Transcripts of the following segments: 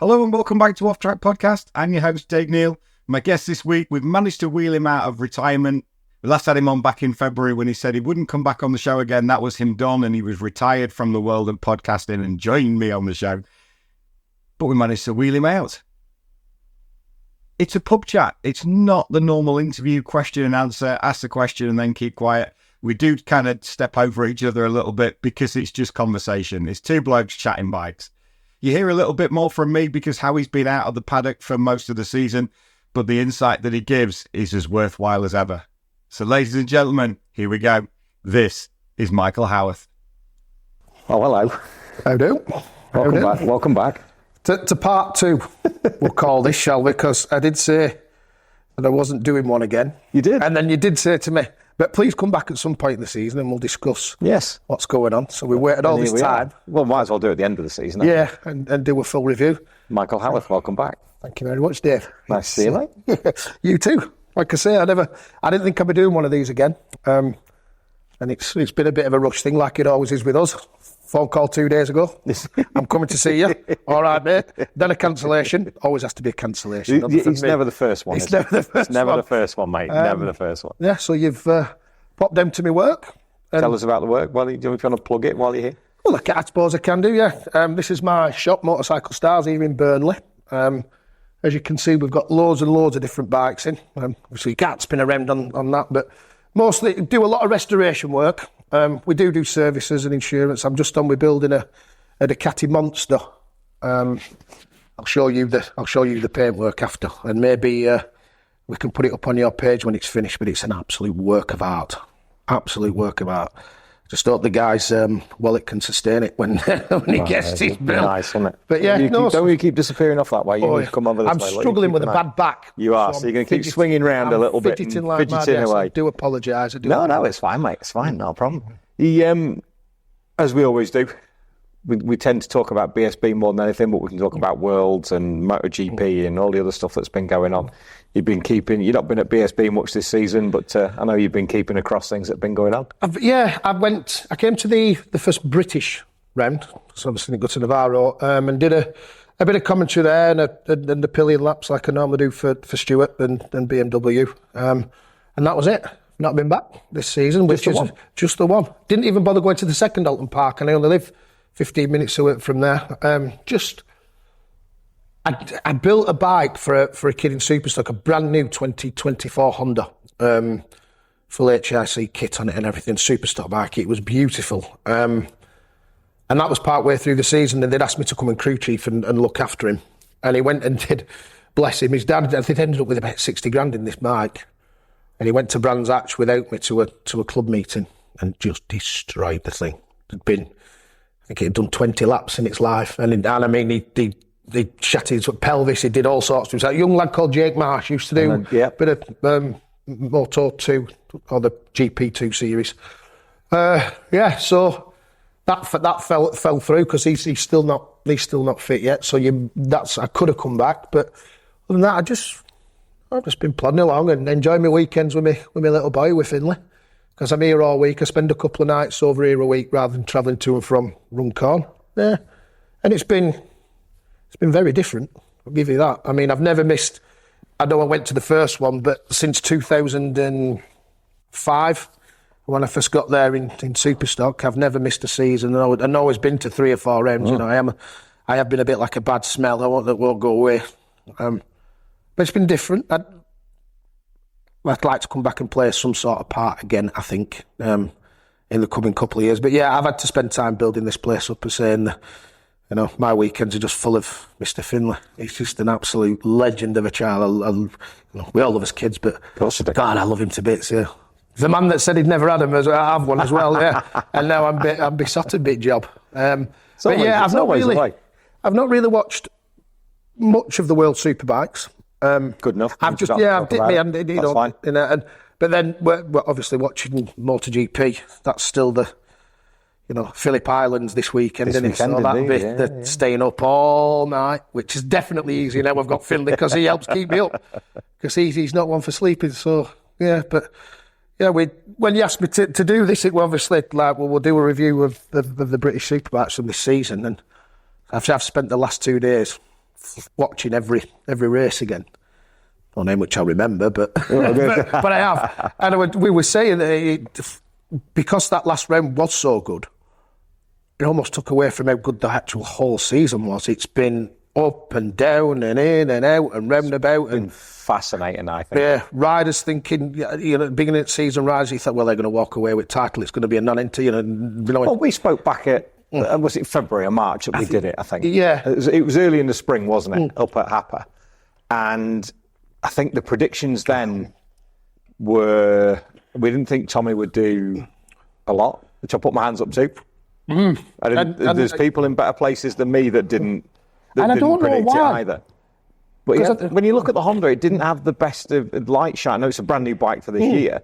Hello and welcome back to Off Track Podcast. I'm your host, Dave Neal. My guest this week, we've managed to wheel him out of retirement. We last had him on back in February when he said he wouldn't come back on the show again. That was him done, and he was retired from the world of podcasting and joined me on the show. But we managed to wheel him out. It's a pub chat. It's not the normal interview, question and answer, ask the question and then keep quiet. We do kind of step over each other a little bit because it's just conversation. It's two blokes chatting bikes. You hear a little bit more from me because Howie's been out of the paddock for most of the season, but the insight that he gives is as worthwhile as ever. So ladies and gentlemen, here we go. This is Michael Howarth. Oh, hello. How do? Welcome back. To part two, we'll call this, shall we? Because I did say that I wasn't doing one again. You did? And then you did say to me, but please come back at some point in the season and we'll discuss what's going on. So we waited all this time. Well, might as well do it at the end of the season. Yeah, and do a full review. Michael Howarth, welcome back. Thank you very much, Dave. Nice to see you, mate. You too. Like I say, I didn't think I'd be doing one of these again. And it's been a bit of a rush thing, like it always is with us. Phone call 2 days ago. I'm coming to see you. All right, mate. Then a cancellation. Always has to be a cancellation. It's never the first one. It's never the first one. It's never the first one, mate. Never the first one. Yeah, so you've popped down to my work. Tell us about the work. Do you want to plug it while you're here? Well, I suppose I can do, yeah. This is my shop, Motorcycle Stars, here in Burnley. As you can see, we've got loads and loads of different bikes in. Obviously, you can't spin around on that, but mostly do a lot of restoration work. We do services and insurance. I'm just on with building a Ducati Monster. I'll show you the paintwork after, and maybe we can put it up on your page when it's finished. But it's an absolute work of art. Absolute work of art. Just hope the guy's wallet can sustain it when he gets his bill. Nice, isn't it? But yeah, don't you keep disappearing off that way? You come over this I'm way. struggling with a bad back. You are, so you're going to keep swinging around a little bit, fidgeting like fidgeting away. I do apologise. No, it's fine, mate. It's fine, no problem. As we always do, we tend to talk about BSB more than anything, but we can talk about Worlds and Motogp and all the other stuff that's been going on. You've not been at BSB much this season, but I know you've been keeping across things that have been going on. I came to the first British round, so obviously in Gutter Navarro, and did a bit of commentary there and the pillion laps like I normally do for Stuart and BMW. And that was it. Not been back this season, which is just the one. Didn't even bother going to the second Alton Park, and I only live 15 minutes away from there. I built a bike for a kid in Superstock, a brand new 2024 Honda, full HIC kit on it and everything, Superstock bike. It was beautiful. And that was part way through the season, and they'd asked me to come and crew chief and look after him. And he went and did, bless him, his dad, I think, ended up with about 60 grand in this bike. And he went to Brands Hatch without me to a club meeting and just destroyed the thing. I think it had done 20 laps in its life. And I mean, he shattered his pelvis, he did all sorts of things. A young lad called Jake Marsh used to do a bit of Moto 2 or the GP2 series. So that fell through because he's still not fit yet. So I could have come back, but other than that, I've just been plodding along and enjoying my weekends with my little boy, with Finley. Because I'm here all week. I spend a couple of nights over here a week rather than travelling to and from Runcorn. Yeah. And it's been very different. I'll give you that. I mean, I've never missed, I know I went to the first one, but since 2005, when I first got there in Superstock, I've never missed a season. I've always been to 3 or 4 rounds. You know, I have been a bit like a bad smell. That won't go away. But it's been different. I'd like to come back and play some sort of part again, I think, in the coming couple of years. But yeah, I've had to spend time building this place up and saying, my weekends are just full of Mr. Finley. He's just an absolute legend of a child. We all love his kids, but God, I love him to bits, yeah. The man that said he'd never had him, I have one as well, yeah. And now I'm besotted bit job. But yeah, I've not really watched much of the World Superbikes. Good enough. I've just I've dipped my hand in, fine. But then we're obviously watching MotoGP. That's still the Phillip Islands this weekend, isn't it? So that'll be staying up all night, which is definitely easy now. We've got Finley because he helps keep me up because he's not one for sleeping. So yeah, but yeah, when you asked me to do this, it was obviously like, we'll do a review of the British Superbikes from this season, and I've spent the last 2 days watching every race again. I don't know how much I remember, but but I have. And we were saying that because that last round was so good, it almost took away from how good the actual whole season was. It's been up and down and in and out and roundabout. It's been fascinating, I think. Yeah, riders thinking, beginning of the season, riders, you thought, well, they're going to walk away with title. It's going to be a non-entry. Well, we spoke back at, was it February or March that we did it, I think? Yeah. It was early in the spring, wasn't it, up at Hapa. And I think the predictions then were, we didn't think Tommy would do a lot, which I put my hands up to. And there's people in better places than me that didn't predict it either. But yeah, when you look at the Honda, it didn't have the best of light shine. I know it's a brand new bike for this year,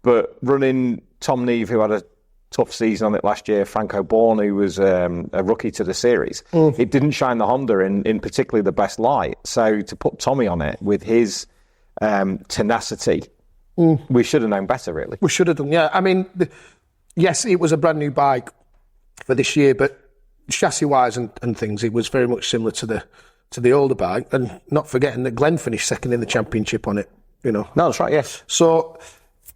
but running Tom Neve, who had a tough season on it last year, Franco Bourne, who was a rookie to the series, it didn't shine the Honda in particularly the best light. So to put Tommy on it with his tenacity, we should have known better, really. We should have done, yeah. I mean, yes, it was a brand new bike for this year, but chassis-wise and things, it was very much similar to the older bike, and not forgetting that Glenn finished second in the championship on it, No, that's right, yes. So,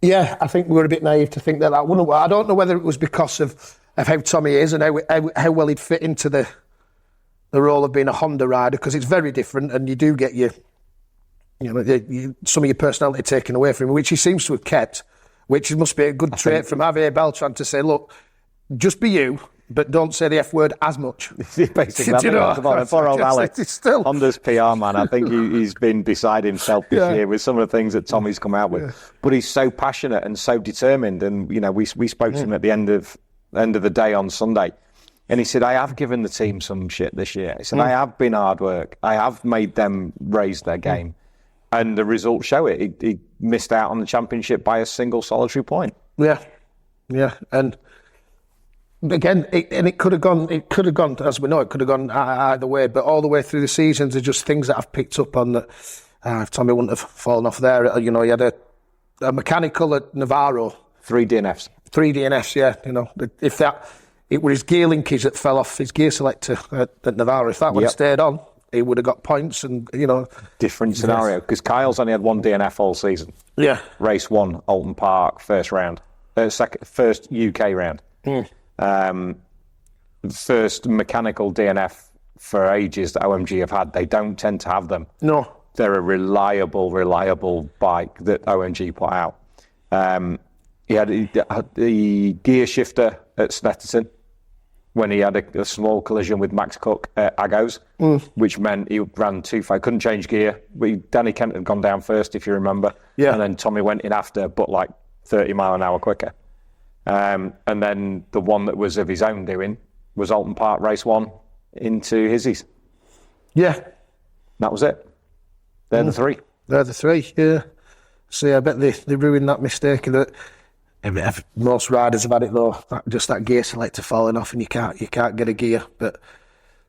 yeah, I think we were a bit naive to think that wouldn't work. I don't know whether it was because of how Tommy is and how well he'd fit into the role of being a Honda rider, because it's very different, and you do get some of your personality taken away from him, which he seems to have kept, which must be a good trait from Javier Beltran to say, look, just be you, but don't say the F word as much. Basically, poor old Alex, Honda's PR man. I think he's been beside himself this year with some of the things that Tommy's come out with. Yeah. But he's so passionate and so determined. And we spoke to him at the end of the day on Sunday, and he said, "I have given the team some shit this year." He said, "I have been hard work. I have made them raise their game, and the results show it. He missed out on the championship by a single solitary point." Yeah, and. Again, it could have gone. It could have gone, as we know, it could have gone either way. But all the way through the seasons are just things that I've picked up on. That if Tommy wouldn't have fallen off there, he had a mechanical at Navarro. 3 DNFs. 3 DNFs, yeah. If it were his gear linkage that fell off his gear selector at Navarro, if that would have stayed on, he would have got points. And different scenario, because Kyle's only had 1 DNF all season. Yeah. Race 1, Alton Park, first UK round. First mechanical DNF for ages that OMG have had. They don't tend to have them. No. They're a reliable bike that OMG put out. He had the gear shifter at Snetterton when he had a small collision with Max Cook at Agos, which meant he ran too far. Couldn't change gear. Danny Kent had gone down first, if you remember. Yeah. And then Tommy went in after, but like 30 mile an hour quicker. And then the one that was of his own doing was Alton Park race 1 into Hizzies. Yeah. That was it. They're the 3. They're the 3, yeah. See, I bet they ruined that mistake. Most riders have had it though, just that gear selector falling off and you can't get a gear. But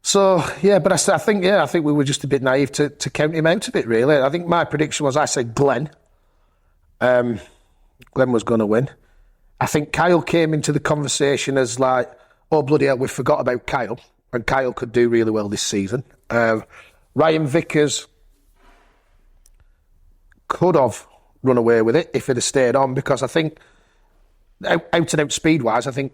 so, yeah, but I think we were just a bit naive to count him out a bit, really. I think my prediction was, I said Glenn. Glenn was going to win. I think Kyle came into the conversation as like, oh, bloody hell, we forgot about Kyle. And Kyle could do really well this season. Ryan Vickers could have run away with it if it had stayed on, because I think, out and out speed-wise, I think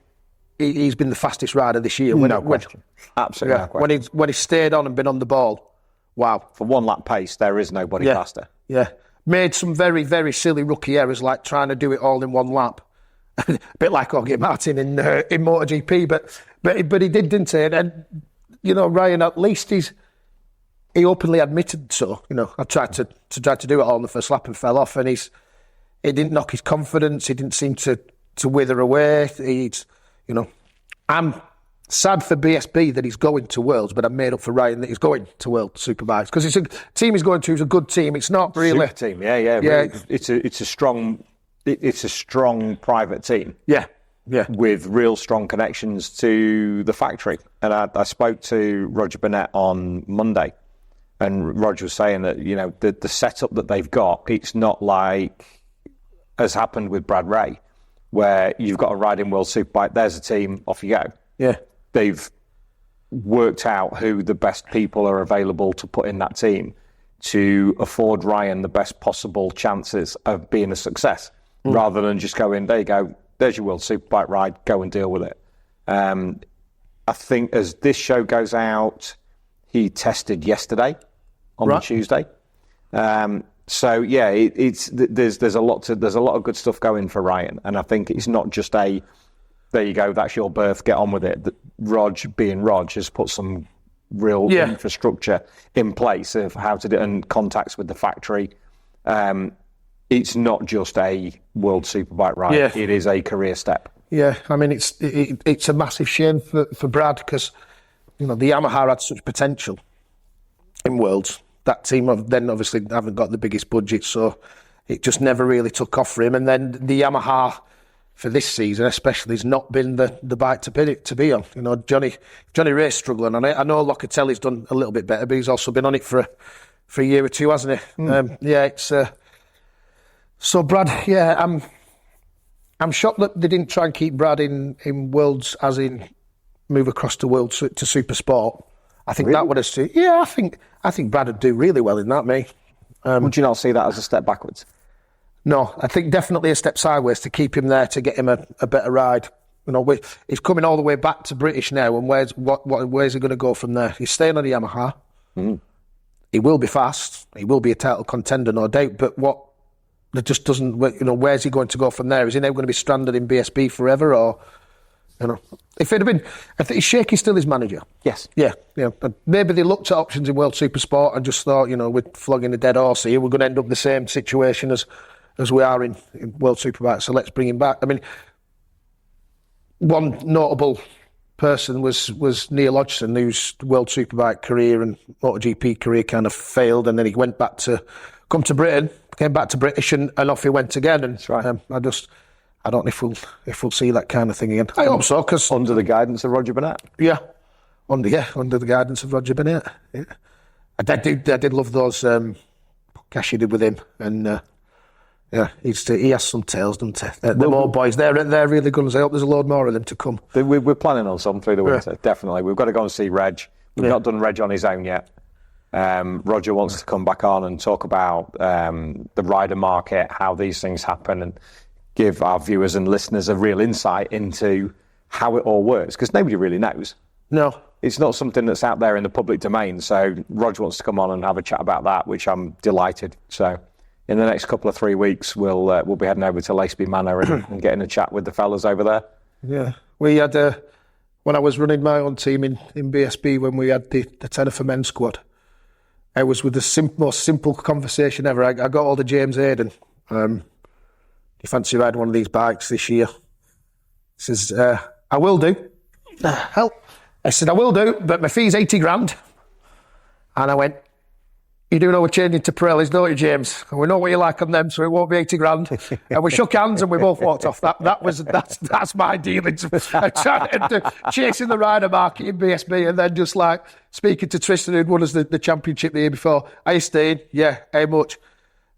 he's been the fastest rider this year. No question. Absolutely no question. When he stayed on and been on the ball, wow. For 1 lap pace, there is nobody faster. Yeah. Made some very, very silly rookie errors, like trying to do it all in 1 lap. A bit like Jorge Martin in MotoGP, but he did, didn't he? And Ryan, at least he openly admitted so. I tried to do it all in the first lap and fell off, and it didn't knock his confidence. He didn't seem to wither away. I'm sad for BSB that he's going to Worlds, but I'm made up for Ryan that he's going to World Superbikes, because it's a team he's going to is a good team. It's not really super team. Yeah. Really, it's a strong. It's a strong private team. Yeah. With real strong connections to the factory. And I spoke to Roger Burnett on Monday, and Roger was saying that, the setup that they've got, it's not like has happened with Brad Ray, where you've got a Riding World Superbike, there's a team, off you go. Yeah. They've worked out who the best people are available to put in that team to afford Ryan the best possible chances of being a success, rather than just going, there you go, there's your World Superbike ride, go and deal with it. I think as this show goes out, he tested yesterday on the Tuesday. So yeah, there's a lot of good stuff going for Ryan, and I think it's not just there you go, that's your berth, get on with it. Rog, being Rog, has put some real infrastructure in place of how to do, and contacts with the factory. It's not just a World Superbike ride; it is a career step. Yeah, I mean it's a massive shame for Brad, because the Yamaha had such potential in Worlds. That team then obviously haven't got the biggest budget, so it just never really took off for him. And then the Yamaha for this season especially has not been the bike to be on. Johnny Ray's struggling on it. I know Locatelli's done a little bit better, but he's also been on it for a year or two, hasn't he? It's so Brad. Yeah, I'm shocked that they didn't try and keep Brad in Worlds, as in move across to Worlds to Super Sport. I think that would have suited. Yeah, I think Brad would do really well in that, mate. Would you not see that as a step backwards? No, I think definitely a step sideways to keep him there, to get him a better ride. He's coming all the way back to British now, and where's he going to go from there? He's staying on the Yamaha. He will be fast. He will be a title contender, no doubt. But that just doesn't. Where's he going to go from there? Is he now going to be stranded in BSB forever, or? If it had been, I think Shaky's still his manager. Yes. Yeah. But maybe they looked at options in World Super Sport and just thought, we're flogging a dead horse here. We're going to end up the same situation as we are in World Superbike. So let's bring him back. I mean, one notable person was Neil Hodgson, whose World Superbike career and MotoGP career kind of failed, and then he went back to come to Britain, came back to British, and off he went again. And that's right. I don't know if we'll see that kind of thing again. I hope so, because under the guidance of Roger Burnett. Yeah, under the guidance of Roger Burnett. Yeah, I did love those podcasts you did with him, and he has some tales, doesn't he? The more boys, they're really good. I hope there's a load more of them to come. We're planning on some through the winter, definitely. We've got to go and see Reg. We've not done Reg on his own yet. Roger wants to come back on and talk about the rider market, how these things happen, and give our viewers and listeners a real insight into how it all works, because nobody really knows. No. It's not something that's out there in the public domain, so Roger wants to come on and have a chat about that, which I'm delighted. So in the next couple of 3 weeks, we'll be heading over to Laceby Manor and getting a chat with the fellas over there. Yeah. We had, when I was running my own team in BSB, when we had the Tenerife men's squad, I was with the most simple conversation ever. I got all the James Hayden. You fancy riding one of these bikes this year? He says, I will do. Help. I said, I will do, but my fee's 80 grand. And I went, you do know we're changing to Pirellis, don't you, James? And we know what you like on them, so it won't be 80 grand. And we shook hands and we both walked off. That's my dealings. Chasing the rider market in BSB, and then just like speaking to Tristan, who'd won us the championship the year before. Are you staying? Yeah, how much?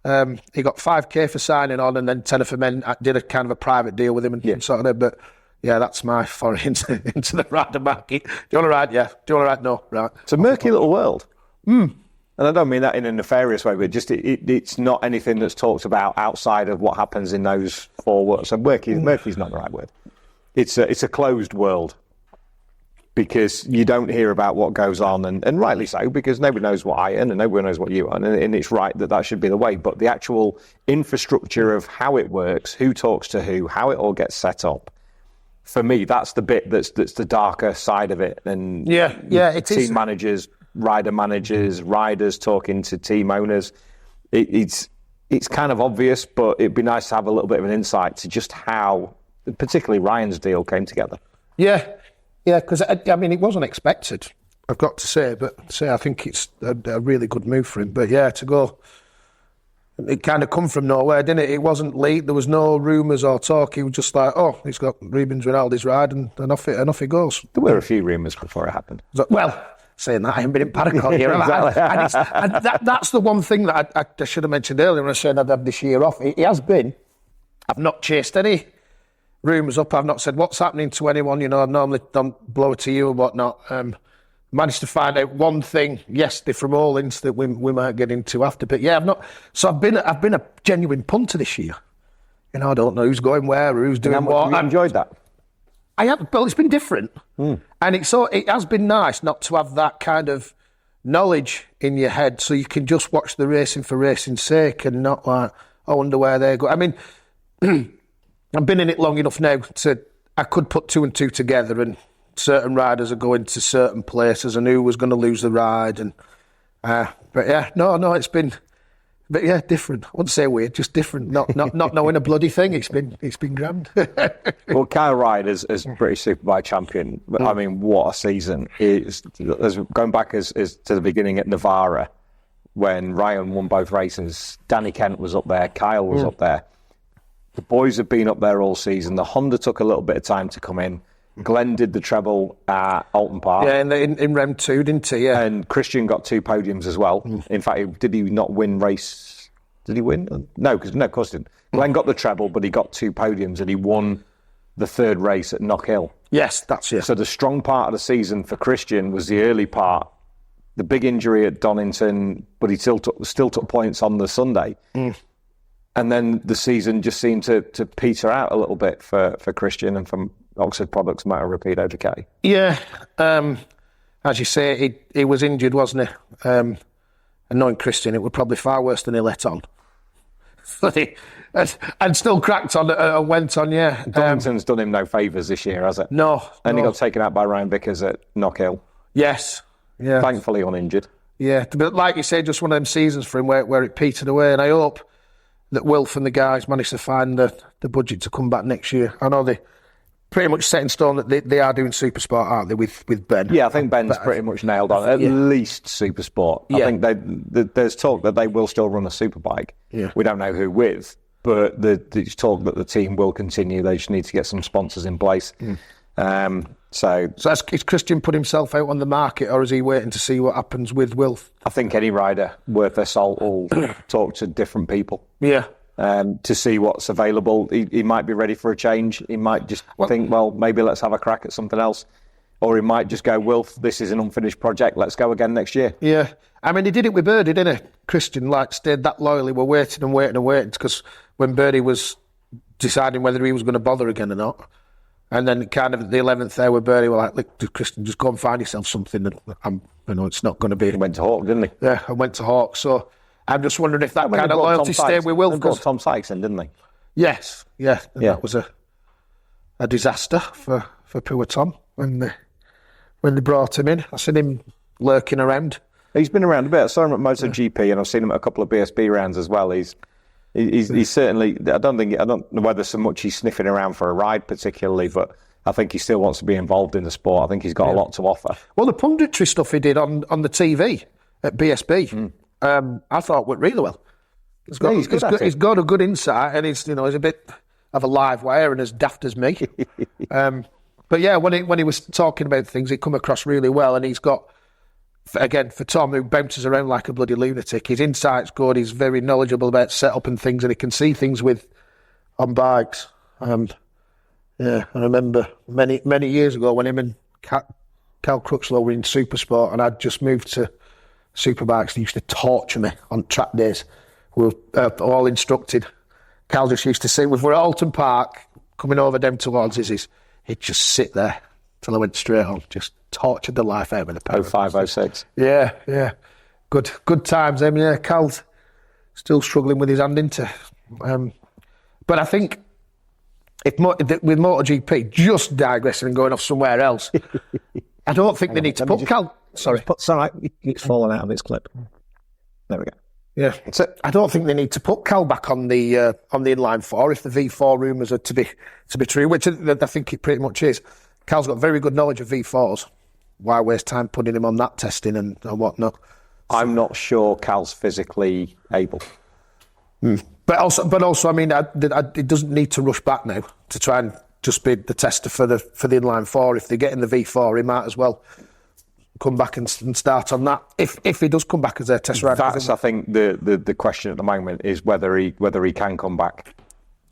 He got 5k for signing on, and then Tenerife men did a kind of a private deal with him and sort of that. But yeah, that's my foray into the rider market. Do you want to ride? Yeah. Do you want to ride? No. Right. It's a murky little world. And I don't mean that in a nefarious way, but just it's not anything that's talked about outside of what happens in those four worlds. So murky's not the right word. It's a closed world, because you don't hear about what goes on, and rightly so, because nobody knows what I earn and nobody knows what you earn, and it's right that should be the way. But the actual infrastructure of how it works, who talks to who, how it all gets set up, for me, that's the bit that's the darker side of it. And it team is. Managers, rider managers, riders talking to team owners. It's kind of obvious, but it'd be nice to have a little bit of an insight to just how, particularly Ryan's deal came together. Yeah, because I mean, it wasn't expected, I've got to say, but I think it's a really good move for him. But yeah, to go, it kind of come from nowhere, didn't it? It wasn't leaked, there was no rumours or talk. He was just like, oh, he's got Rubens Rinaldi's ride, and off he goes. There were a few rumours before it happened. Well, saying that, I haven't been in Paddock all year. Exactly. That's the one thing that I should have mentioned earlier when I said I'd have this year off. He has been. I've not chased any rumours up. I've not said what's happening to anyone. I normally don't blow it to you and whatnot. managed to find out one thing yesterday from Allins that we might get into after. But yeah, I've not. So I've been a genuine punter this year. You know, I don't know who's going where or who's doing what. I enjoyed that. I have, but it's been different, and it has been nice not to have that kind of knowledge in your head, so you can just watch the racing for racing's sake and not like, I wonder where they're going. I mean, I've been in it long enough now I could put two and two together, and certain riders are going to certain places, and who was going to lose the ride, and but yeah, no, it's been. But yeah, different. I wouldn't say weird, just different. Not knowing a bloody thing. It's been grand. Well, Kyle Ryde as British Superbike champion. I mean, what a season! Going back as to the beginning at Navarra, when Ryan won both races. Danny Kent was up there. Kyle was up there. The boys have been up there all season. The Honda took a little bit of time to come in. Glenn did the treble at Alton Park. Yeah, in Rem 2, didn't he? Yeah. And Christian got 2 podiums as well. In fact, did he not win race? Did he win? No, of course he didn't. Glenn got the treble, but he got 2 podiums, and he won the 3rd race at Knock Hill. Yes, that's it. So the strong part of the season for Christian was the early part. The big injury at Donington, but he still took points on the Sunday. And then the season just seemed to peter out a little bit for Christian and from Oxford Products, Motor Rapido Ducati. Yeah, as you say, he was injured, wasn't he? And knowing Christian, it was probably far worse than he let on. and still cracked on and went on, yeah. Donington's done him no favours this year, has it? No. And he got taken out by Ryan Vickers at Knock Hill. Yes. Yeah. Thankfully uninjured. Yeah, but like you say, just one of them seasons for him where it petered away, and I hope that Wilf and the guys manage to find the budget to come back next year. I know they pretty much set in stone that they are doing super sport, aren't they, with Ben? Yeah, I think Ben's pretty much nailed on. At least super sport. I think there's talk that they will still run a superbike. Yeah. We don't know who with, but there's talk that the team will continue. They just need to get some sponsors in place. So has Christian put himself out on the market, or is he waiting to see what happens with Wilf? I think any rider worth their salt will talk to different people. Yeah. To see what's available. He might be ready for a change. He might just think, well, maybe let's have a crack at something else. Or he might just go, Wilf, this is an unfinished project. Let's go again next year. Yeah. I mean, he did it with Birdie, didn't he? Christian, stayed that loyally. We're waiting because when Birdie was deciding whether he was going to bother again or not, and then kind of at the 11th there with Birdie, we're like, look, Christian, just go and find yourself something that it's not going to be. He went to Hawk, didn't he? Yeah, I went to Hawk. So I'm just wondering if that kind of loyalty stayed with Wilf. They brought Tom Sykes in, didn't they? Yes, yeah. That was a disaster for poor Tom when they brought him in. I seen him lurking around. He's been around a bit. I saw him at Motogp, and I've seen him at a couple of BSB rounds as well. He's certainly. I don't know whether so much he's sniffing around for a ride particularly, but I think he still wants to be involved in the sport. I think he's got a lot to offer. Well, the punditry stuff he did on the TV at BSB, I thought went really well. He's got a good insight, and he's a bit of a live wire and as daft as me. But yeah, when he was talking about things, he come across really well, and he's got. Again, for Tom, who bounces around like a bloody lunatic, his insight's good. He's very knowledgeable about setup and things, and he can see things on bikes. I remember many years ago when him and Cal Crutchlow were in Supersport, and I'd just moved to Superbikes. They used to torture me on track days. We were all instructed. Cal just used to say, if we're at Alton Park, coming over down towards his, he'd just sit there till I went straight on, just tortured the life out of the power. 0506. Yeah. Good times, them. Yeah, Cal's still struggling with his hand into. But I think with MotoGP, just digressing and going off somewhere else, I don't think they need to put Cal. Sorry, it's all right. It's fallen out of its clip. There we go. Yeah, so I don't think they need to put Cal back on the inline 4 if the V4 rumours are to be true, which I think it pretty much is. Cal's got very good knowledge of V4s. Why waste time putting him on that testing and whatnot? I'm not sure Cal's physically able. But also, I mean, it doesn't need to rush back now to try and just be the tester for the inline 4. If they get in the V4, he might as well come back and start on that. If he does come back as a test rider, that's I think the question at the moment is whether he can come back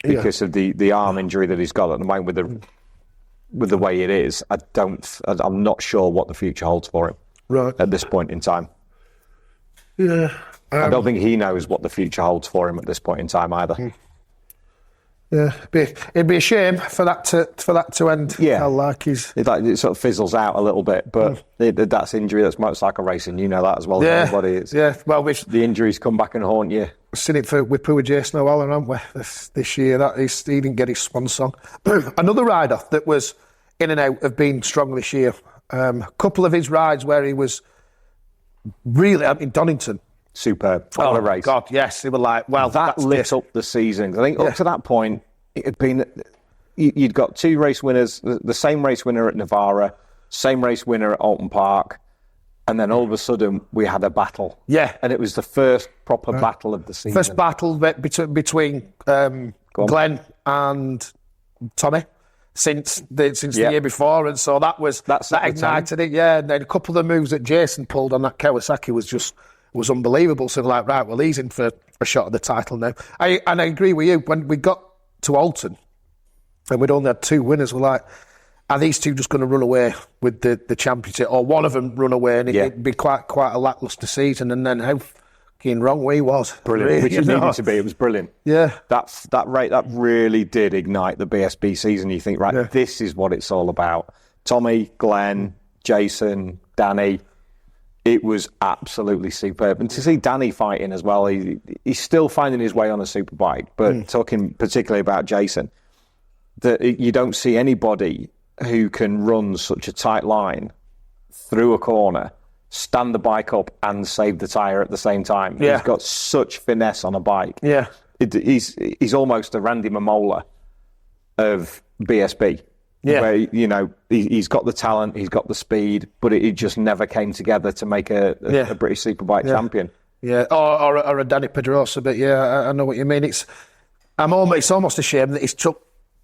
because of the arm injury that he's got at the moment with the way it is. I'm not sure what the future holds for him. Right. at this point in time. Yeah. I don't think he knows what the future holds for him at this point in time either. Yeah, it'd be a shame for that to end. Yeah, it sort of fizzles out a little bit, but that's injury. That's motorcycle racing. You know that as well as anybody. Well, the injuries come back and haunt you. We've seen it with poor Jason O'Halloran, haven't we? This year, he didn't get his swan song. Another rider that was in and out of being strong this year. A couple of his rides where he was really, Donington. Superb. What a race. God, yes. They were like, well, that lit up the season. I think up to that point, it had been, you'd got two race winners, the same race winner at Navarra, same race winner at Alton Park, and then all of a sudden we had a battle. Yeah. And it was the first proper battle of the season. First battle between Glenn and Tommy since the year before, and so that ignited it. Yeah, and then a couple of the moves that Jason pulled on that Kawasaki was unbelievable. So like, right, well, he's in for a shot at the title now. I agree with you. When we got to Alton and we'd only had two winners, we're like, are these two just going to run away with the championship, or one of them run away, and it'd be quite a lacklustre season? And then how fucking wrong we was. Brilliant, really, which it needed to be. It was brilliant. Yeah, that really did ignite the BSB season. You think, right, this is what it's all about. Tommy, Glenn, Jason, Danny. It was absolutely superb. And to see Danny fighting as well, he's still finding his way on a superbike, but talking particularly about Jason, that you don't see anybody who can run such a tight line through a corner, stand the bike up and save the tyre at the same time. Yeah. He's got such finesse on a bike. Yeah. He's almost a Randy Mamola of BSB. Yeah. Where, he's got the talent, he's got the speed, but it just never came together to make a British Superbike champion. Yeah, or a Danny Pedrosa, but I know what you mean. It's almost a shame that he's took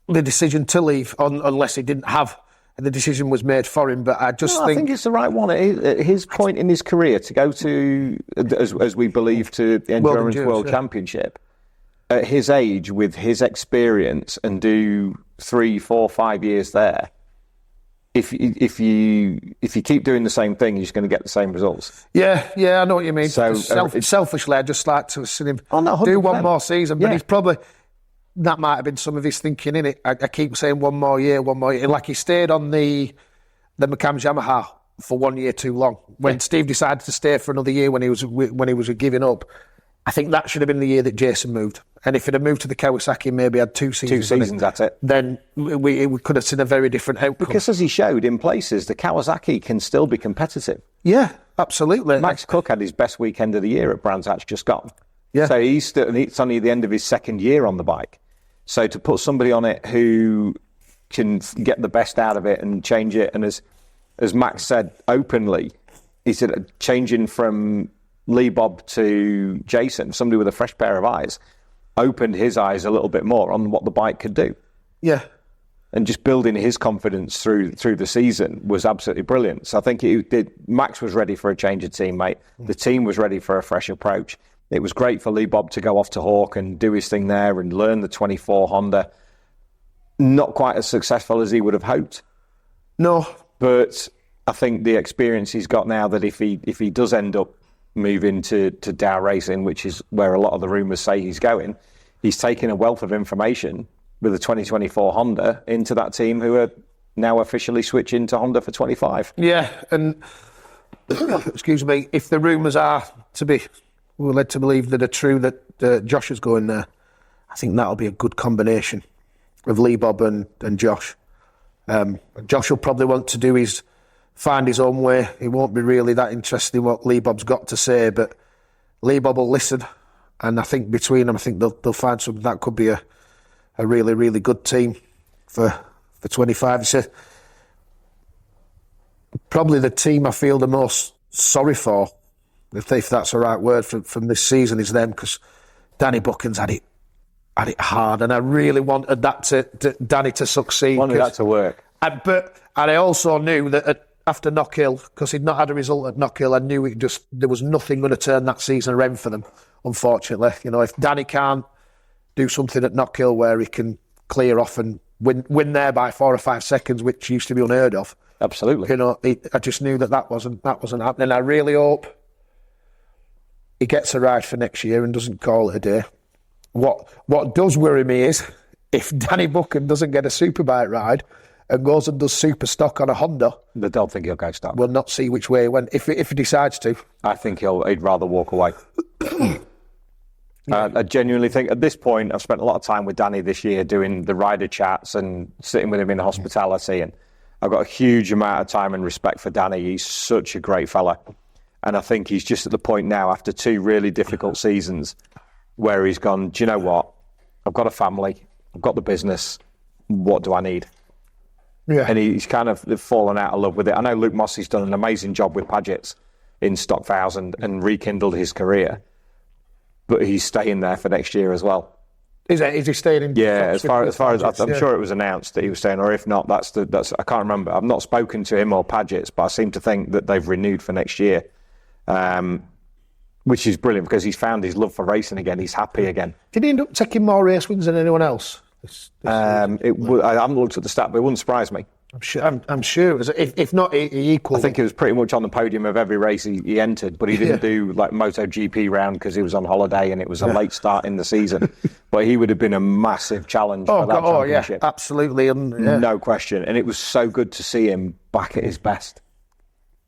the decision to leave unless he didn't have, and the decision was made for him. But I think it's the right one. At his point in his career, to go to, as we believe, to the Endurance World Championship, at his age, with his experience, and do 3, 4, 5 years there, if you keep doing the same thing, you're just going to get the same results. Yeah, I know what you mean. So selfishly, I'd just like to have seen him do one more season, but he's probably, that might have been some of his thinking, innit? I keep saying one more year. Like he stayed on the McCams Yamaha for 1 year too long. When Steve decided to stay for another year when he was giving up, I think that should have been the year that Jason moved. And if he'd have moved to the Kawasaki and maybe had 2 seasons. 2 seasons, that's it. Then we could have seen a very different outcome. Because as he showed in places, the Kawasaki can still be competitive. Yeah, absolutely. Max Cook had his best weekend of the year at Brands Hatch just gone. Yeah. So it's only the end of his second year on the bike. So to put somebody on it who can get the best out of it and change it, and as Max said openly, he said changing from Lee Bob to Jason, somebody with a fresh pair of eyes, opened his eyes a little bit more on what the bike could do. Yeah. And just building his confidence through the season was absolutely brilliant. So I think Max was ready for a change of teammate. The team was ready for a fresh approach. It was great for Lee Bob to go off to Hawk and do his thing there and learn the 24 Honda. Not quite as successful as he would have hoped. No. But I think the experience he's got now, that if he does end up moving to Dow Racing, which is where a lot of the rumours say he's going, he's taking a wealth of information with the 2024 Honda into that team, who are now officially switching to Honda for 25. Yeah, and excuse me, if the rumours are to be, we're led to believe that are true, that Josh is going there, I think that'll be a good combination of Lee Bob and Josh. Josh will probably want to find his own way. He won't be really that interested in what Lee Bob's got to say, but Lee Bob will listen, and I think between them, I think they'll find something that could be a really, really good team for 25. It's probably the team I feel the most sorry for, if that's the right word, from this season, is them, because Danny Buchan's had it hard, and I really wanted that Danny to succeed. Wanted that to work. And I also knew that after Knockhill, because he'd not had a result at Knockhill, I knew there was nothing going to turn that season around for them, unfortunately. If Danny can't do something at Knockhill where he can clear off and win there by 4 or 5 seconds, which used to be unheard of. Absolutely. You know, I just knew that wasn't happening. I really hope he gets a ride for next year and doesn't call it a day. What does worry me is if Danny Buchan doesn't get a Superbike ride and goes and does super stock on a Honda. I don't think he'll go stock. We'll not see which way he went if he decides to. I think he'd rather walk away. I genuinely think at this point, I've spent a lot of time with Danny this year doing the rider chats and sitting with him in hospitality, and I've got a huge amount of time and respect for Danny. He's such a great fella. And I think he's just at the point now, after 2 really difficult seasons, where he's gone, do you know what? I've got a family. I've got the business. What do I need? Yeah. And he's kind of fallen out of love with it. I know Luke Mossey's done an amazing job with Padgetts in Stock 1000 and rekindled his career. But he's staying there for next year as well. Is he staying in? Yeah, as far as I'm sure it was announced that he was staying, or if not, that's I can't remember. I've not spoken to him or Padgetts, but I seem to think that they've renewed for next year, which is brilliant because he's found his love for racing again. He's happy again. Did he end up taking more race wins than anyone else? I haven't looked at the stat, but it wouldn't surprise me. I'm sure it was. If not, he equal. I think it was pretty much on the podium of every race he entered, but he didn't do like Motogp round because he was on holiday and it was a late start in the season. But he would have been a massive challenge for that championship. Yeah, absolutely, no question. And it was so good to see him back at his best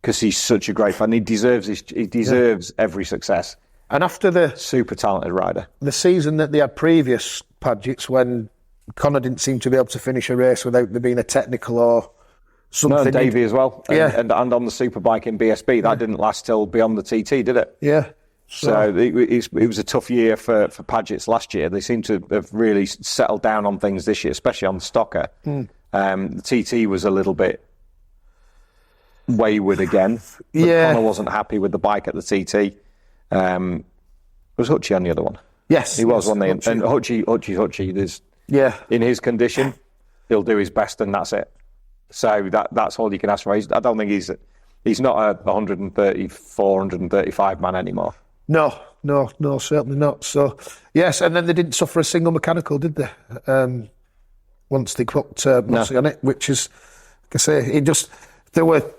because he's such a great fan. He deserves every success. And after the super talented rider, the season that they had previous, Padgetts, when Connor didn't seem to be able to finish a race without there being a technical or something. No, and Davey as well. And, yeah. and on the Superbike in BSB, that didn't last till beyond the TT, did it? Yeah. So it was a tough year for Padgetts last year. They seem to have really settled down on things this year, especially on the Stocker. The TT was a little bit wayward again. Yeah. Connor wasn't happy with the bike at the TT. Was Hutchie on the other one? Yes. He was, yes, wasn't he? And Hutchie. There's... Yeah. In his condition, he'll do his best, and that's it. So that's all you can ask for. I don't think he's not a 134, 135 man anymore. No, certainly not. So, yes, and then they didn't suffer a single mechanical, did they? Once they put Mossey on it, which is, like I say, there were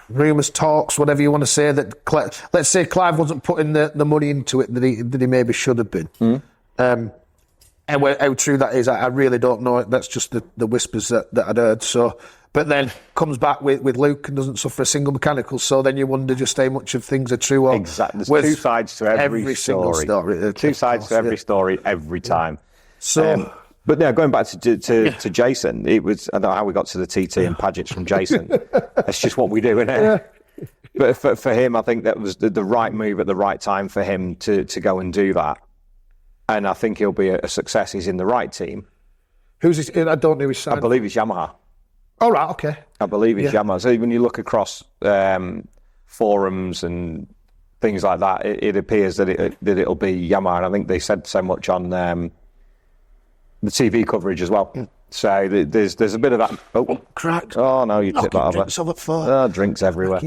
rumours, talks, whatever you want to say, that let's say Clive wasn't putting the money into it that he maybe should have been. And how true that is, I really don't know. That's just the whispers that I'd heard. So, but then comes back with Luke and doesn't suffer a single mechanical. So then you wonder just how much of things are true. Or exactly. There's 2 sides to every single story. 2 sides to every story every time. So, but now going back to Jason, it was, I don't know how we got to the TT and Padgetts from Jason. That's just what we do, isn't it? Yeah. But for him, I think that was the right move at the right time for him to go and do that. And I think he'll be a success. He's in the right team. Who's his? I don't know his side. I believe it's Yamaha. All right, okay. I believe it's Yamaha. So when you look across forums and things like that, it appears that it'll be Yamaha. And I think they said so much on the TV coverage as well. So there's a bit of that. Oh, cracked. Oh no, you tipped that over. Drinks over the floor. Drinks everywhere.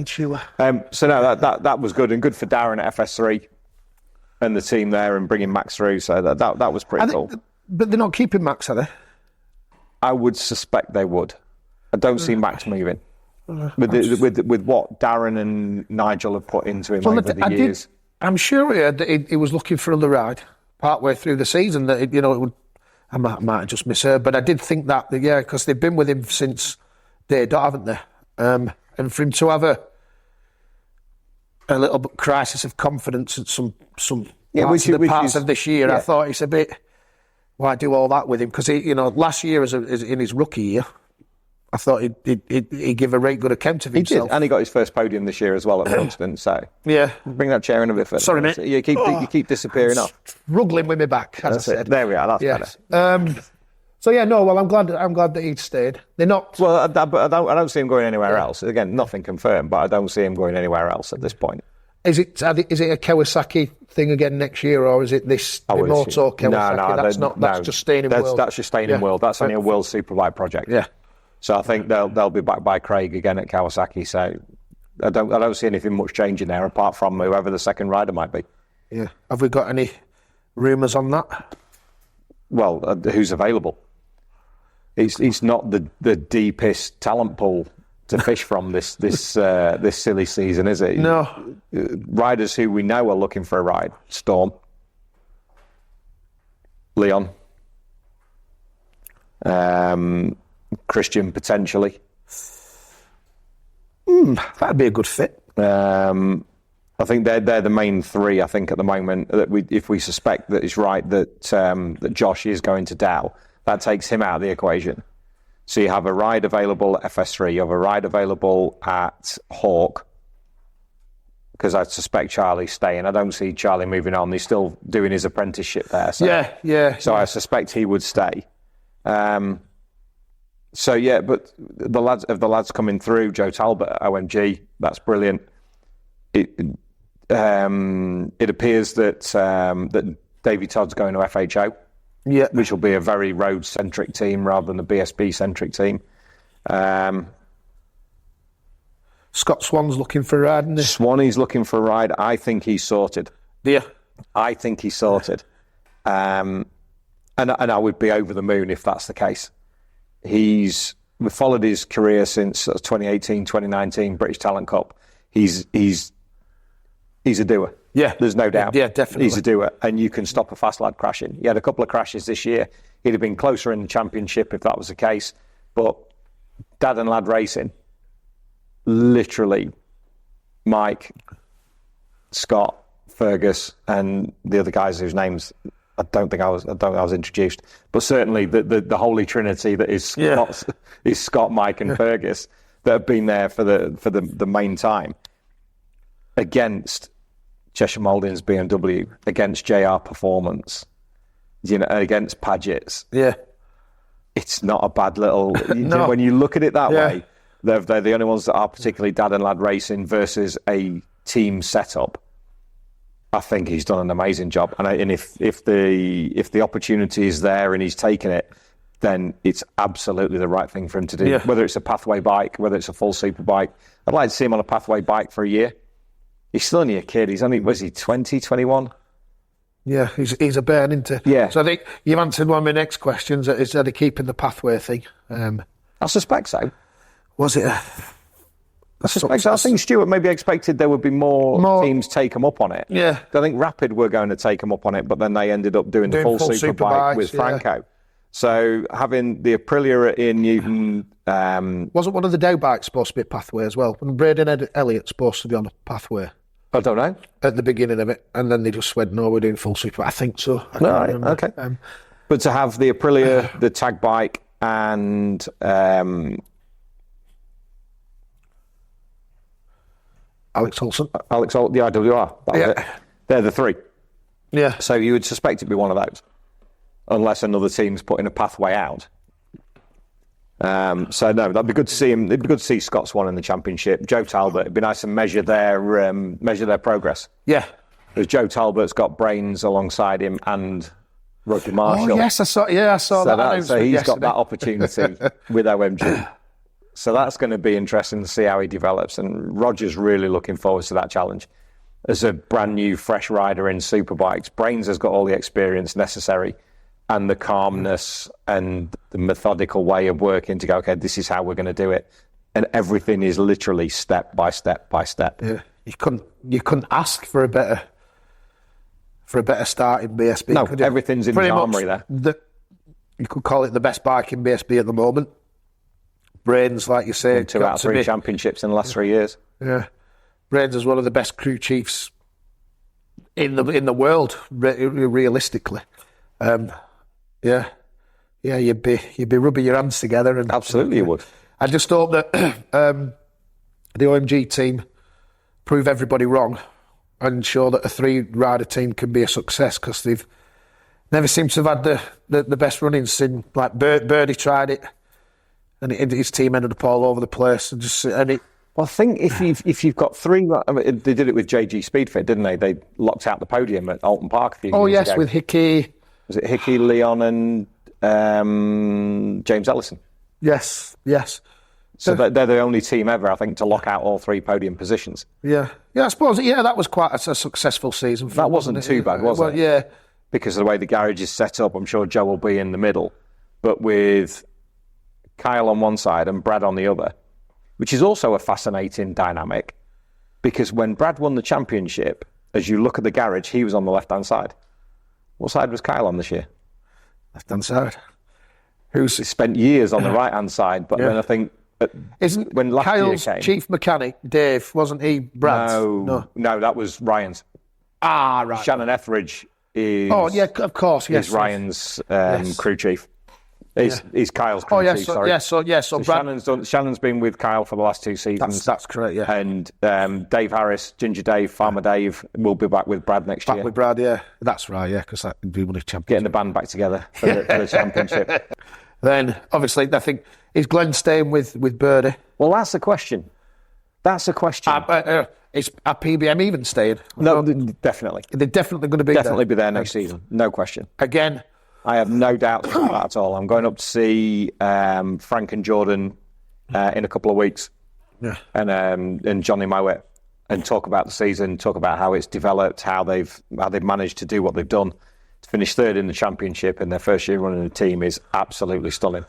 So no, that was good, and good for Darren at FS3. And the team there and bringing Max through, so that was pretty cool. But they're not keeping Max, are they? I would suspect they would. I don't see Max moving with what Darren and Nigel have put into him over the years. I'm sure he was looking for another ride partway through the season. That it would. I might have just misheard, but I did think that because they've been with him since day dot, haven't they? And for him to have a little bit crisis of confidence at some parts of this year. I thought it's a bit, why do all that with him? Because last year as in his rookie year, I thought he'd give a right good account of himself. He did, and he got his first podium this year as well at Buchan. So bring that chair in a bit further. Sorry, mate. You keep disappearing off. Struggling with me back, as I said. There we are. That's better. So I'm glad that he'd stayed. They're not. Well, I don't see him going anywhere else. Again, nothing confirmed, but I don't see him going anywhere else at this point. Is it a Kawasaki thing again next year, or is it this Moto Kawasaki? No, that's just staying in world. That's just staying in world. That's only a World Superbike project. Yeah. So I think they'll be backed by Craig again at Kawasaki. So I don't see anything much changing there apart from whoever the second rider might be. Yeah. Have we got any rumours on that? Well, who's available? It's not the deepest talent pool to fish from this silly season, is it? No. Riders who we know are looking for a ride: Storm, Leon, Christian potentially. That'd be a good fit. I think they're the main three. I think at the moment that if we suspect that it's right that Josh is going to Dow, that takes him out of the equation. So you have a ride available at FS3, you have a ride available at Hawk, because I suspect Charlie's staying. I don't see Charlie moving on. He's still doing his apprenticeship there. So, So I suspect he would stay. But the lads coming through, Joe Talbot at OMG, that's brilliant. It appears that Davey Todd's going to FHO. Yeah, which will be a very road-centric team rather than a BSB-centric team. Scott Swan's looking for a ride, isn't he? Swanee's looking for a ride. I think he's sorted. Yeah. I think he's sorted. And I would be over the moon if that's the case. We've followed his career since 2018, 2019 British Talent Cup. He's a doer. Yeah. There's no doubt. Yeah, definitely. He's a doer, and you can stop a fast lad crashing. He had a couple of crashes this year. He'd have been closer in the championship if that was the case. But dad and lad racing, literally, Mike, Scott, Fergus, and the other guys whose names I don't think I was introduced, but certainly the holy trinity that is Scott, Mike, and Fergus that have been there for the main time against Cheshire Mouldings BMW, against JR Performance, against Padgetts. Yeah, it's not a bad little. No. When you look at it that way, they're the only ones that are particularly dad and lad racing versus a team setup. I think he's done an amazing job, and if the opportunity is there and he's taken it, then it's absolutely the right thing for him to do. Yeah. Whether it's a pathway bike, whether it's a full superbike, I'd like to see him on a pathway bike for a year. He's still only a kid. He's only, was he 20, 21? Yeah, he's a burn, isn't he? Yeah. So I think you've answered one of my next questions. Is that keeping the pathway thing? I suspect so. Was it? I suspect so. I think Stuart maybe expected there would be more teams take him up on it. Yeah. I think Rapid were going to take him up on it, but then they ended up doing the full superbike with Franco. So having the Aprilia at Ian Newton... wasn't one of the Dow bikes supposed to be a pathway as well? And Braden Elliott supposed to be on a pathway? I don't know. At the beginning of it, and then they just went, no, we're doing full super. I think so. I can't remember. Okay. But to have the Aprilia, the tag bike, and... Alex Olsen, the IWR. That was it. They're the three. Yeah. So you would suspect it'd be one of those, unless another team's putting a pathway out. So no, that'd be good to see him. It'd be good to see Scott Swan in the championship. Joe Talbot. It'd be nice to measure their progress. Yeah. Because Joe Talbot's got brains alongside him and Roger Marshall. Oh yes, I saw that. So he's got that opportunity with OMG. So that's going to be interesting to see how he develops. And Roger's really looking forward to that challenge. As a brand new, fresh rider in superbikes, Brains has got all the experience necessary and the calmness and the methodical way of working to go, okay, this is how we're going to do it. And everything is literally step by step by step. Yeah. You couldn't ask for a better start in BSB. No, everything's in the armoury there. You could call it the best bike in BSB at the moment. Brains, like you say, 2 out of 3 championships in the last 3 years. Yeah, Brains is one of the best crew chiefs in the world, realistically. Yeah, you'd be rubbing your hands together, and absolutely you would. I just hope that the OMG team prove everybody wrong and show that a 3-rider team can be a success, because they've never seemed to have had the best runnings since, like Birdie tried it. And his team ended up all over the place. Well, I think if you've got 3, I mean, they did it with JG Speedfit, didn't they? They locked out the podium at Alton Park a few years ago. With Hickey. Was it Hickey, Leon, and James Ellison? Yes. So they're the only team ever, I think, to lock out all 3 podium positions. Yeah. I suppose. Yeah, that was quite a successful season. That wasn't too bad, was it? Yeah. Because of the way the garage is set up, I'm sure Joe will be in the middle, but with Kyle on one side and Brad on the other, which is also a fascinating dynamic, because when Brad won the championship, as you look at the garage, he was on the left-hand side. What side was Kyle on this year? Left-hand side. He spent years on the right-hand side, but then I think... Isn't when last Kyle's year came, chief mechanic, Dave, wasn't he Brad's? No, that was Ryan's. Ah, right. Shannon Etheridge is... Oh, yeah, of course, yes. Is Ryan's crew chief. He's Kyle's crew chief, sorry. So Brad... Shannon's been with Kyle for the last 2 seasons. That's correct, yeah. And Dave Harris, Ginger Dave, Farmer Dave will be back with Brad next year. Back with Brad, yeah. That's right, yeah, because that would be one of the championship. Getting the band back together for the championship. Then, obviously, I think, is Glenn staying with Birdie? Well, that's the question. Is PBM even staying? No, definitely. They're definitely going to be Definitely be there next season, no question. Again, I have no doubt about that at all. I'm going up to see Frank and Jordan in a couple of weeks, and Johnny Mowat, and talk about the season, talk about how it's developed, how they've managed to do what they've done. To finish third in the championship in their first year running the team is absolutely stunning.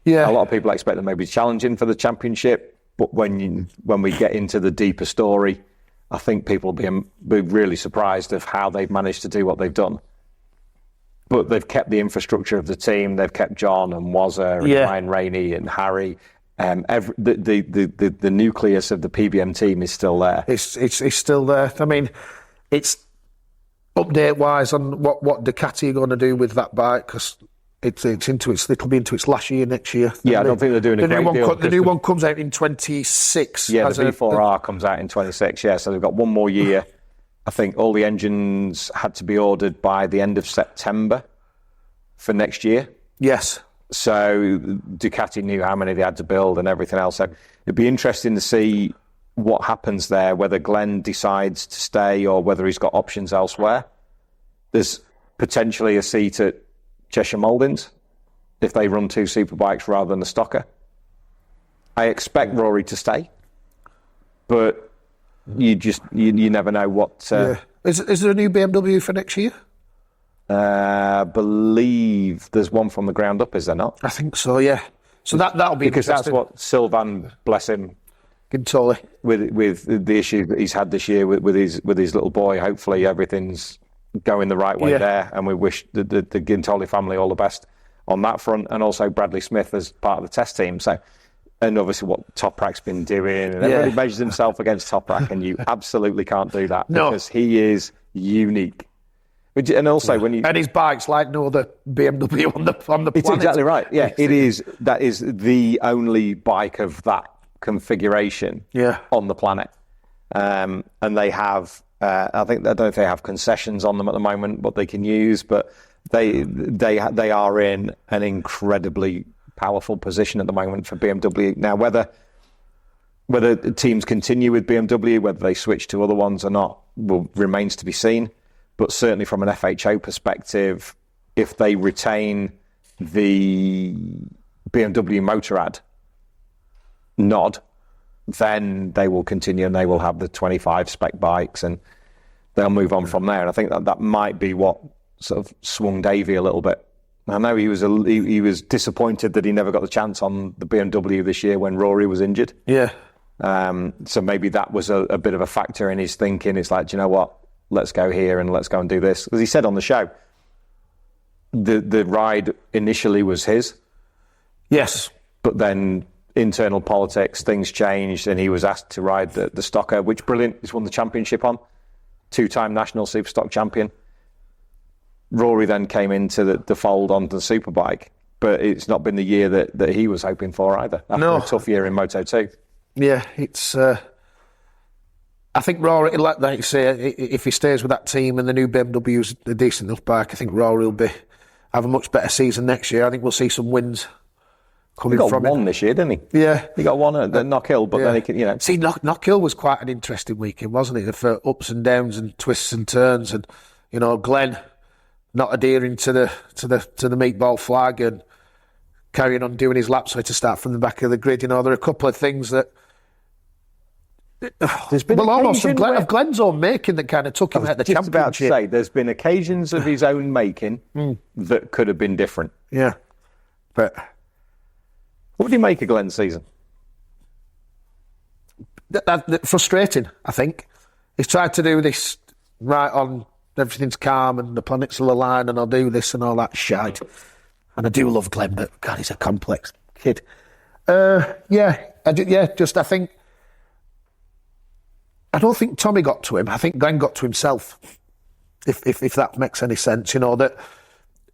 Yeah, a lot of people expect them maybe challenging for the championship, but when we get into the deeper story, I think people will be really surprised of how they've managed to do what they've done. But they've kept the infrastructure of the team. They've kept John and Wazza and Ryan Rainey and Harry. The nucleus of the PBM team is still there. It's still there. I mean, it's update-wise on what Ducati are going to do with that bike, because it'll be into its last year next year. Yeah, I don't think they're doing a great deal. The new one comes out in 26. Yeah, the V4R comes out in 26, yeah, so they've got one more year. I think all the engines had to be ordered by the end of September for next year. Yes. So Ducati knew how many they had to build and everything else. So it'd be interesting to see what happens there, whether Glenn decides to stay or whether he's got options elsewhere. There's potentially a seat at Cheshire Mouldings if they run 2 Superbikes rather than the Stocker. I expect Rory to stay, but you never know what... Is there a new BMW for next year? I believe there's one from the ground up, is there not? I think so, yeah. So that'll be because that's what Sylvan, bless him, Gintoli, with the issue that he's had this year with his little boy. Hopefully everything's going the right way there, and we wish the Gintoli family all the best on that front, and also Bradley Smith as part of the test team. So, and obviously what Toprak's been doing, and everybody measures himself against Toprak, and you absolutely can't do that because he is unique. And also and his bike's like no other BMW on the planet. It's exactly right. Yeah, it is. That is the only bike of that configuration on the planet. And they have, I don't know if they have concessions on them at the moment, what they can use, but they are in an incredibly powerful position at the moment for BMW. Now, whether teams continue with BMW, whether they switch to other ones or not, remains to be seen. But certainly from an FHO perspective, if they retain the BMW Motorrad nod, then they will continue and they will have the 25 spec bikes and they'll move on from there. And I think that might be what sort of swung Davey a little bit. I know he was disappointed that he never got the chance on the BMW this year when Rory was injured. Yeah. So maybe that was a bit of a factor in his thinking. It's like, do you know what? Let's go here and let's go and do this. Because he said on the show, the ride initially was his. Yes. But then internal politics, things changed, and he was asked to ride the Stocker, which brilliant. He's won the championship on. 2-time national Superstock champion. Rory then came into the fold onto the Superbike, but it's not been the year that he was hoping for either. After a tough year in Moto2. Yeah, it's... I think Rory, like you say, if he stays with that team and the new BMW's a decent enough bike, I think Rory will have a much better season next year. I think we'll see some wins coming from him. He got one this year, didn't he? Yeah. He got one at Knockhill, but then he can, See, Knockhill was quite an interesting weekend, wasn't it? For ups and downs and twists and turns, and Glenn not adhering to the meatball flag and carrying on doing his laps, so to start from the back of the grid. There are a couple of things that. There's been almost of Glenn's own making that kind of took him at the championship. About to say, there's been occasions of his own making that could have been different. Yeah, but What do you make of Glenn's season? That frustrating, I think. He's tried to do this right on, everything's calm and the planets will align and I'll do this and all that shite. And I do love Glenn, but God, he's a complex kid. I think... I don't think Tommy got to him. I think Glenn got to himself, if that makes any sense. You know, that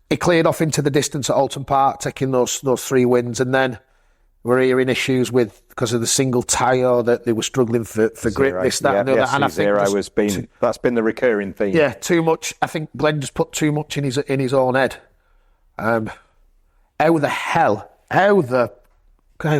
he cleared off into the distance at Alton Park, taking those 3 wins, and then we're hearing issues because of the single tyre, that they were struggling for grip, this, that, and the other. And I think that's been the recurring theme. Yeah, too much. I think Glenn just put too much in his own head.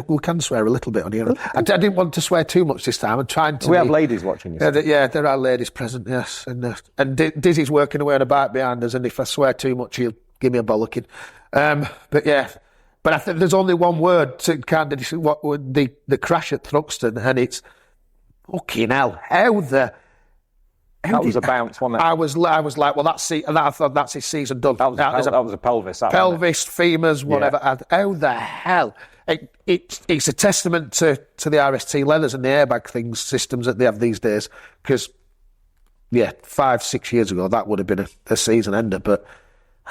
We can swear a little bit on here. I didn't want to swear too much this time. I'm trying to. We have ladies watching you. There are ladies present, yes. And Dizzy's working away on a bike behind us, and if I swear too much, he'll give me a bollocking. But I think there's only one word to kind of what the crash at Thruxton, and it's fucking hell. That was a bounce, wasn't it? I was like, well, I thought that's his season done. That was a pelvis. Pelvis, femurs, whatever. Yeah. How the hell? It's a testament to the RST leathers and the airbag systems that they have these days. Because, 5-6 years ago, that would have been a season ender. But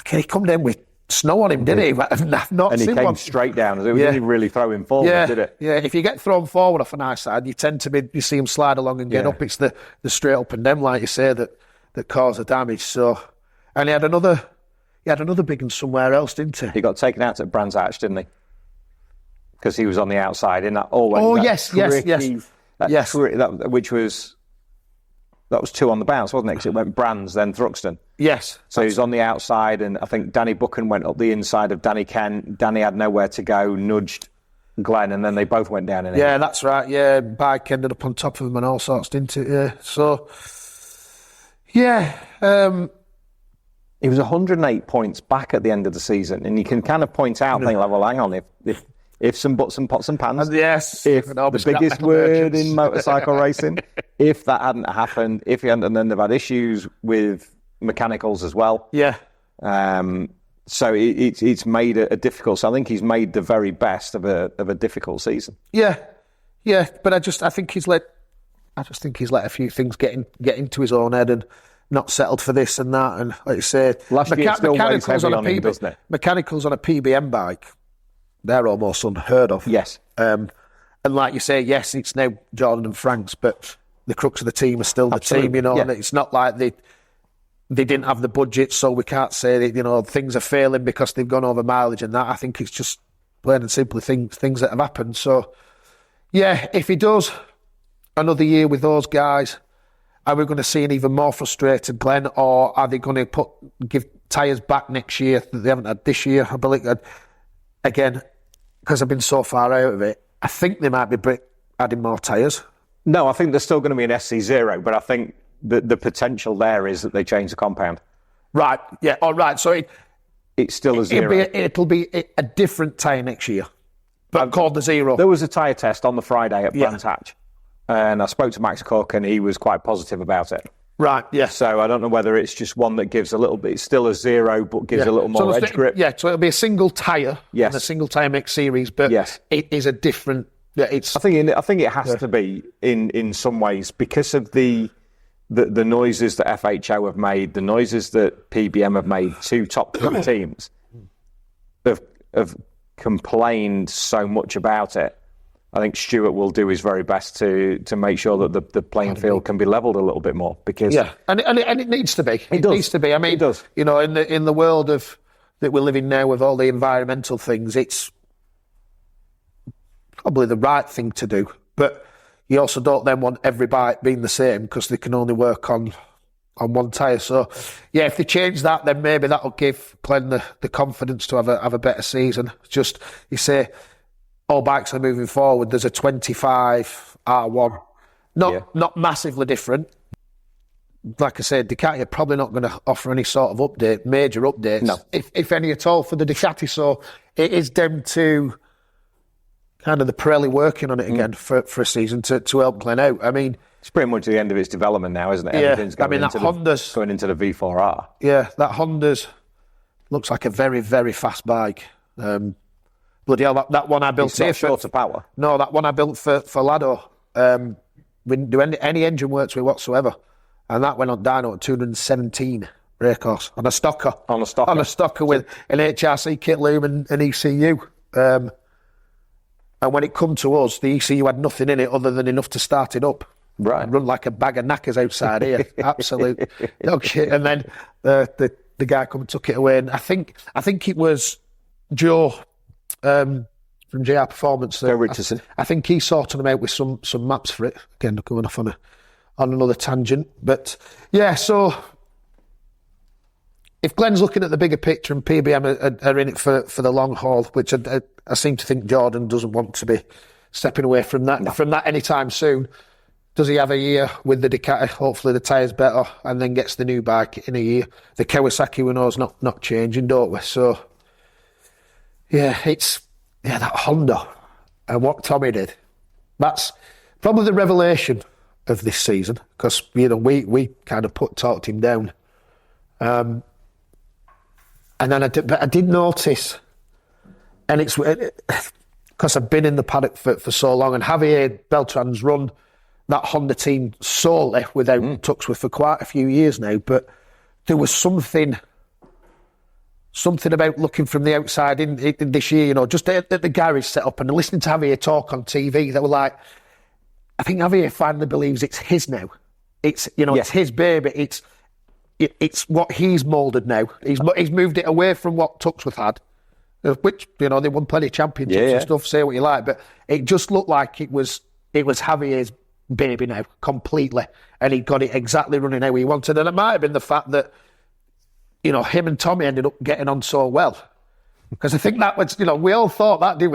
he come down with snow on him, didn't he? And he came straight down. It didn't really throw him forward, did it? Yeah, if you get thrown forward off an high side, you tend to you see him slide along and get up. It's the straight up and down, like you say, that cause the damage. So, and he had another big one somewhere else, didn't he? He got taken out at Brands Hatch, didn't he? Because he was on the outside in that. Yes. That was 2 on the bounce, wasn't it? Because it went Brands, then Thruxton. Yes. So he was on the outside, and I think Danny Buchan went up the inside of Danny Kent. Danny had nowhere to go, nudged Glenn, and then they both went down in it. Yeah, that's right. Yeah, bike ended up on top of him and all sorts, didn't it? Yeah. So, yeah. He was 108 points back at the end of the season, and you can kind of point out, think, like, well, hang on, if some butts and pots and pans, yes, if the biggest word in motorcycle racing, if that hadn't happened, if he hadn't then they've had issues with mechanicals as well. Yeah. So it's made a difficult. So I think he's made the very best of a difficult season. Yeah. But I think he's let a few things get into his own head and not settled for this and that. And like you say, last year still weighs heavy on him, doesn't it? Mechanicals on a PBM bike, they're almost unheard of. Yes. And like you say, yes, it's now Jordan and Franks, but the crux of the team are still the team, you know, and it's not like they didn't have the budget, so we can't say that, you know, things are failing because they've gone over mileage and that. I think it's just plain and simply things that have happened. So, yeah, if he does another year with those guys, are we going to see an even more frustrated Glenn, or are they going to give tyres back next year that they haven't had this year? I believe, again, because I've been so far out of it, I think they might be adding more tyres. No, I think there's still going to be an SC0, but I think the potential there is that they change the compound. Right, yeah, all right. So it's still a 0. It'll be a different tyre next year, but called the 0. There was a tyre test on the Friday at Brands Hatch, and I spoke to Max Cook, and he was quite positive about it. Right, yeah. So I don't know whether it's just one that gives a little bit, it's still a 0, but gives a little more edge grip. Yeah, so it'll be a single tyre, yes, and a single tyre mix series, but it is a different. Yeah, it's. I think it has to be in some ways because of the noises that FHO have made, the noises that PBM have made. 2 top teams have complained so much about it. I think Stuart will do his very best to make sure that the playing field can be levelled a little bit more because and it needs to be. It needs to be. I mean, it does. You know, in the world of that we're living now with all the environmental things, it's probably the right thing to do. But you also don't then want every bike being the same because they can only work on one tyre. So, yeah, if they change that, then maybe that'll give Glenn the confidence to have a better season. Just, you say, all bikes are moving forward. There's a 25 R1. Not massively different. Like I said, Ducati are probably not going to offer any sort of major updates, no. if any at all, for the Ducati. So it is down to kind of the Pirelli working on it again for a season to help Glenn out. I mean, it's pretty much the end of its development now, isn't it? Everything's going into the V4R. Yeah, that Honda's looks like a very, very fast bike. bloody hell, that one I built It's not here. short of power. No, that one I built for Lado. We didn't do any engine work to it whatsoever. And that went on dyno at 217 brake horse on a stocker. On a stocker with an HRC kit loom and an ECU. And when it come to us, the ECU had nothing in it other than enough to start it up. Right. I'd run like a bag of knackers outside here. Absolute dog shit. And then the guy come and took it away. And I think it was Joe from JR Performance. Joe Richardson. I think he sorted them out with some maps for it. Again, going off on another tangent. But yeah, so if Glenn's looking at the bigger picture and PBM are in it for the long haul, which I seem to think Jordan doesn't want to be stepping away from that anytime soon. Does he have a year with the Ducati? Hopefully the tyre's better, and then gets the new bike in a year. The Kawasaki we know is not changing, don't we? So yeah, that Honda and what Tommy did. That's probably the revelation of this season, because we kind of talked him down. And then I did notice, and it's because I've been in the paddock for so long, and Javier Beltran's run that Honda team solely without Tuxworth for quite a few years now, but there was something about looking from the outside in this year, just at the garage set up and listening to Javier talk on TV, they were like, I think Javier finally believes it's his now. It's it's his baby. It's what he's moulded now. He's moved it away from what Tuxworth had, which they won plenty of championships and stuff. Say what you like, but it just looked like it was Javier's baby now completely, and he got it exactly running how he wanted. And it might have been the fact that him and Tommy ended up getting on so well, because I think that was we all thought that, didn't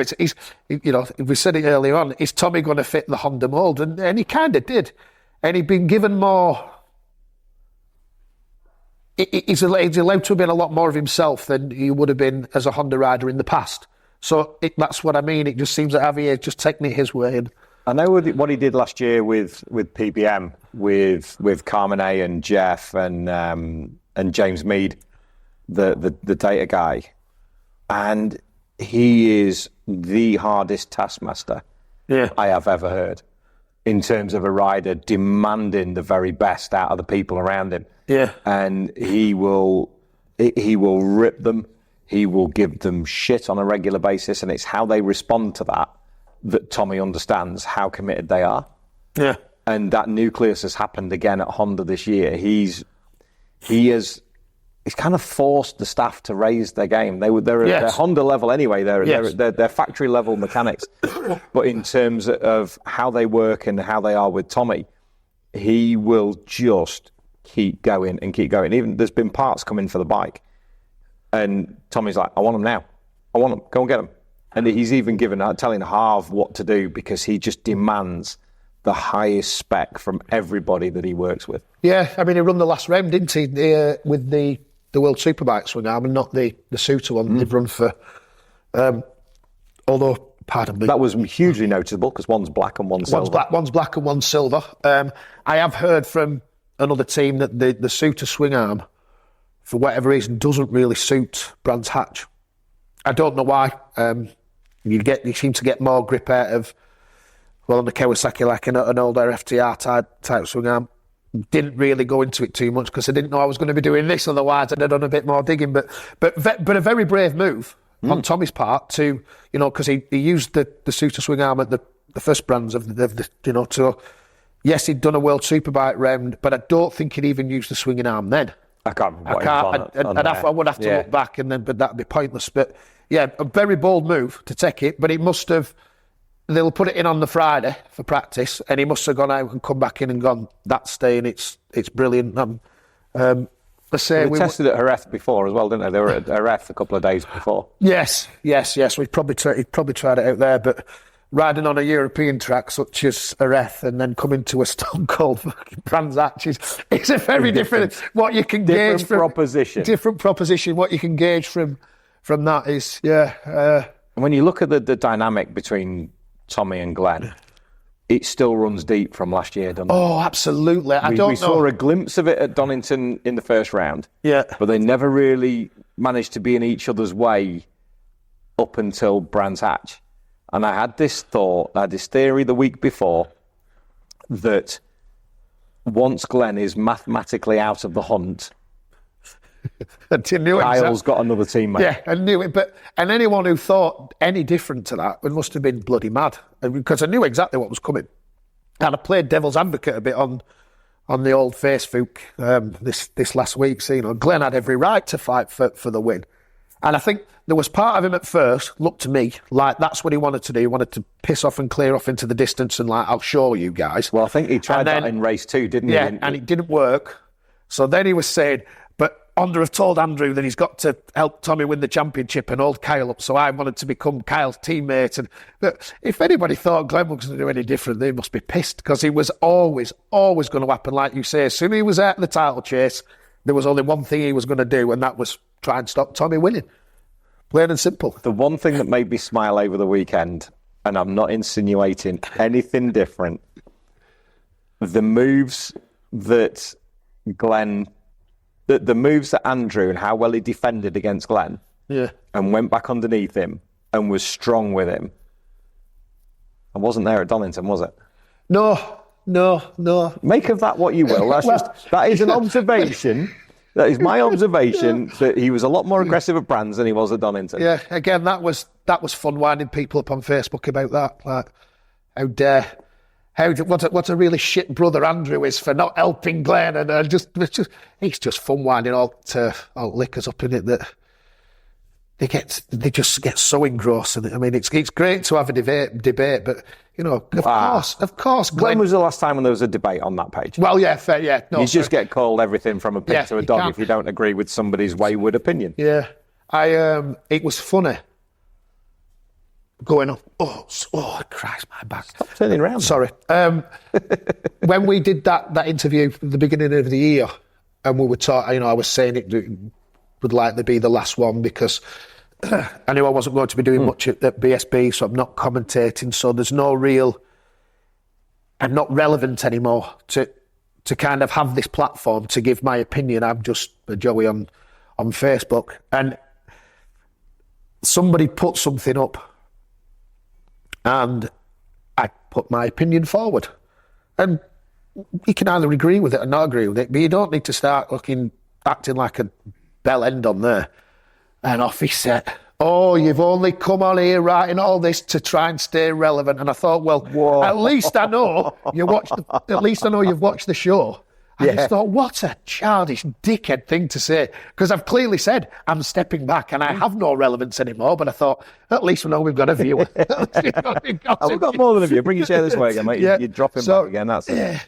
we? We said it earlier on, is Tommy going to fit the Honda mould? And he kind of did, and he'd been given more. He's allowed to have been a lot more of himself than he would have been as a Honda rider in the past. So that's what I mean. It just seems that Javier just taking it his way. And I know what he did last year with PBM, with Carmenet and Jeff and James Mead, the data guy, and he is the hardest taskmaster I have ever heard in terms of a rider demanding the very best out of the people around him. Yeah, and he will rip them. He will give them shit on a regular basis, and it's how they respond to that Tommy understands how committed they are. Yeah. And that nucleus has happened again at Honda this year. He's kind of forced the staff to raise their game. They're Honda level anyway. They're factory level mechanics. But in terms of how they work and how they are with Tommy, he will just keep going and keep going. Even there's been parts coming for the bike, and Tommy's like, I want them now. I want them. Go and get them. And he's even telling Harv what to do, because he just demands the highest spec from everybody that he works with. Yeah, I mean, he run the last round, didn't he, with the World Superbike swing arm, and not the Suter one they've run for. Although, pardon me. That was hugely noticeable, because one's black and one's silver. One's black and one's silver. I have heard from another team that the Suter swing arm, for whatever reason, doesn't really suit Brands Hatch. I don't know why. You seem to get more grip out of, on the Kawasaki, like an old RFTR type swing arm. Didn't really go into it too much, because I didn't know I was going to be doing this. Otherwise, I'd have done a bit more digging. But a very brave move on Tommy's part to, because he used the Suter swing arm at the first Brands of the to. Yes, he'd done a World Superbike round, but I don't think he'd even used the swinging arm then. I would have to look back, but that'd be pointless. But yeah, a very bold move to take it, but it must have. They'll put it in on the Friday for practice, and he must have gone out and come back in and gone, that's staying. It's brilliant. Let's say we tested at Jerez before as well, didn't they? They were at Jerez a couple of days before. Yes. He'd probably tried it out there, but riding on a European track such as Jerez and then coming to a stone cold fucking Brands Hatch it's a very different what you can gauge from different proposition. What you can gauge from that is when you look at the dynamic between Tommy and Glenn, it still runs deep from last year, doesn't it? Oh, absolutely. We saw a glimpse of it at Donington in the first round. Yeah. But they never really managed to be in each other's way up until Brands Hatch. And I had this theory the week before that once Glenn is mathematically out of the hunt, Kyle's got another teammate. Yeah, I knew it. And anyone who thought any different to that must have been bloody mad, because I knew exactly what was coming. And I played devil's advocate a bit on the old Facebook this last week. So, Glenn had every right to fight for the win. And I think there was part of him at first, looked to me like that's what he wanted to do. He wanted to piss off and clear off into the distance and I'll show you guys. Well, I think he tried that in race 2, didn't he? Yeah, and it didn't work. So then he was saying, but Honda have told Andrew that he's got to help Tommy win the championship and hold Kyle up. So I wanted to become Kyle's teammate. But if anybody thought Glenn was going to do any different, they must be pissed, because he was always going to happen. Like you say, as soon as he was out of the title chase, there was only one thing he was going to do, and that was try and stop Tommy winning. Plain and simple. The one thing that made me smile over the weekend, and I'm not insinuating anything different, the moves that Andrew and how well he defended against Glenn, and went back underneath him and was strong with him. I wasn't there at Donington, was it? No. Make of that what you will. That is an observation. That is my observation, that he was a lot more aggressive at Brands than he was at Donington. Yeah, again, that was fun winding people up on Facebook about that. Like, what a really shit brother Andrew is for not helping Glenn, and it's just fun winding all lickers up in it that they just get so engrossed in it. I mean, it's great to have a debate, but of course, When was the last time when there was a debate on that page? Well, yeah, fair, yeah. No, you just get called everything from a pig to a dog if you don't agree with somebody's wayward opinion. Yeah, it was funny going on. Oh, Christ, my back. Stop turning around. Sorry. When we did that interview at the beginning of the year, and we were talking, I was saying it would likely be the last one, because I knew I wasn't going to be doing much at BSB, so I'm not commentating. So there's no real, I'm not relevant anymore to kind of have this platform to give my opinion. I'm just a Joey on Facebook, and somebody put something up, and I put my opinion forward, and you can either agree with it or not agree with it, but you don't need to start acting like a bell end on there. And off he said, "Oh, you've only come on here writing all this to try and stay relevant." And I thought, well, whoa. At least I know you've watched the show. I just thought, what a childish dickhead thing to say, because I've clearly said I'm stepping back and I have no relevance anymore. But I thought, at least we know we've got a viewer. We've got more than a viewer. Bring your chair this way again, mate. You're dropping back again. That's it.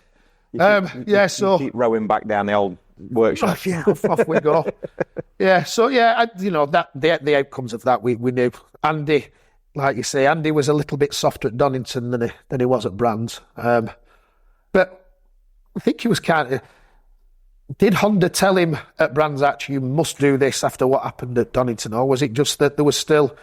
So keep rowing back down the old workshop. Off we go. The outcomes of that we knew. Andy, like you say, Andy was a little bit softer at Donington than he was at Brands. But I think he was kind of. Did Honda tell him at Brands Hatch, you must do this after what happened at Donington, or was it just that there was still,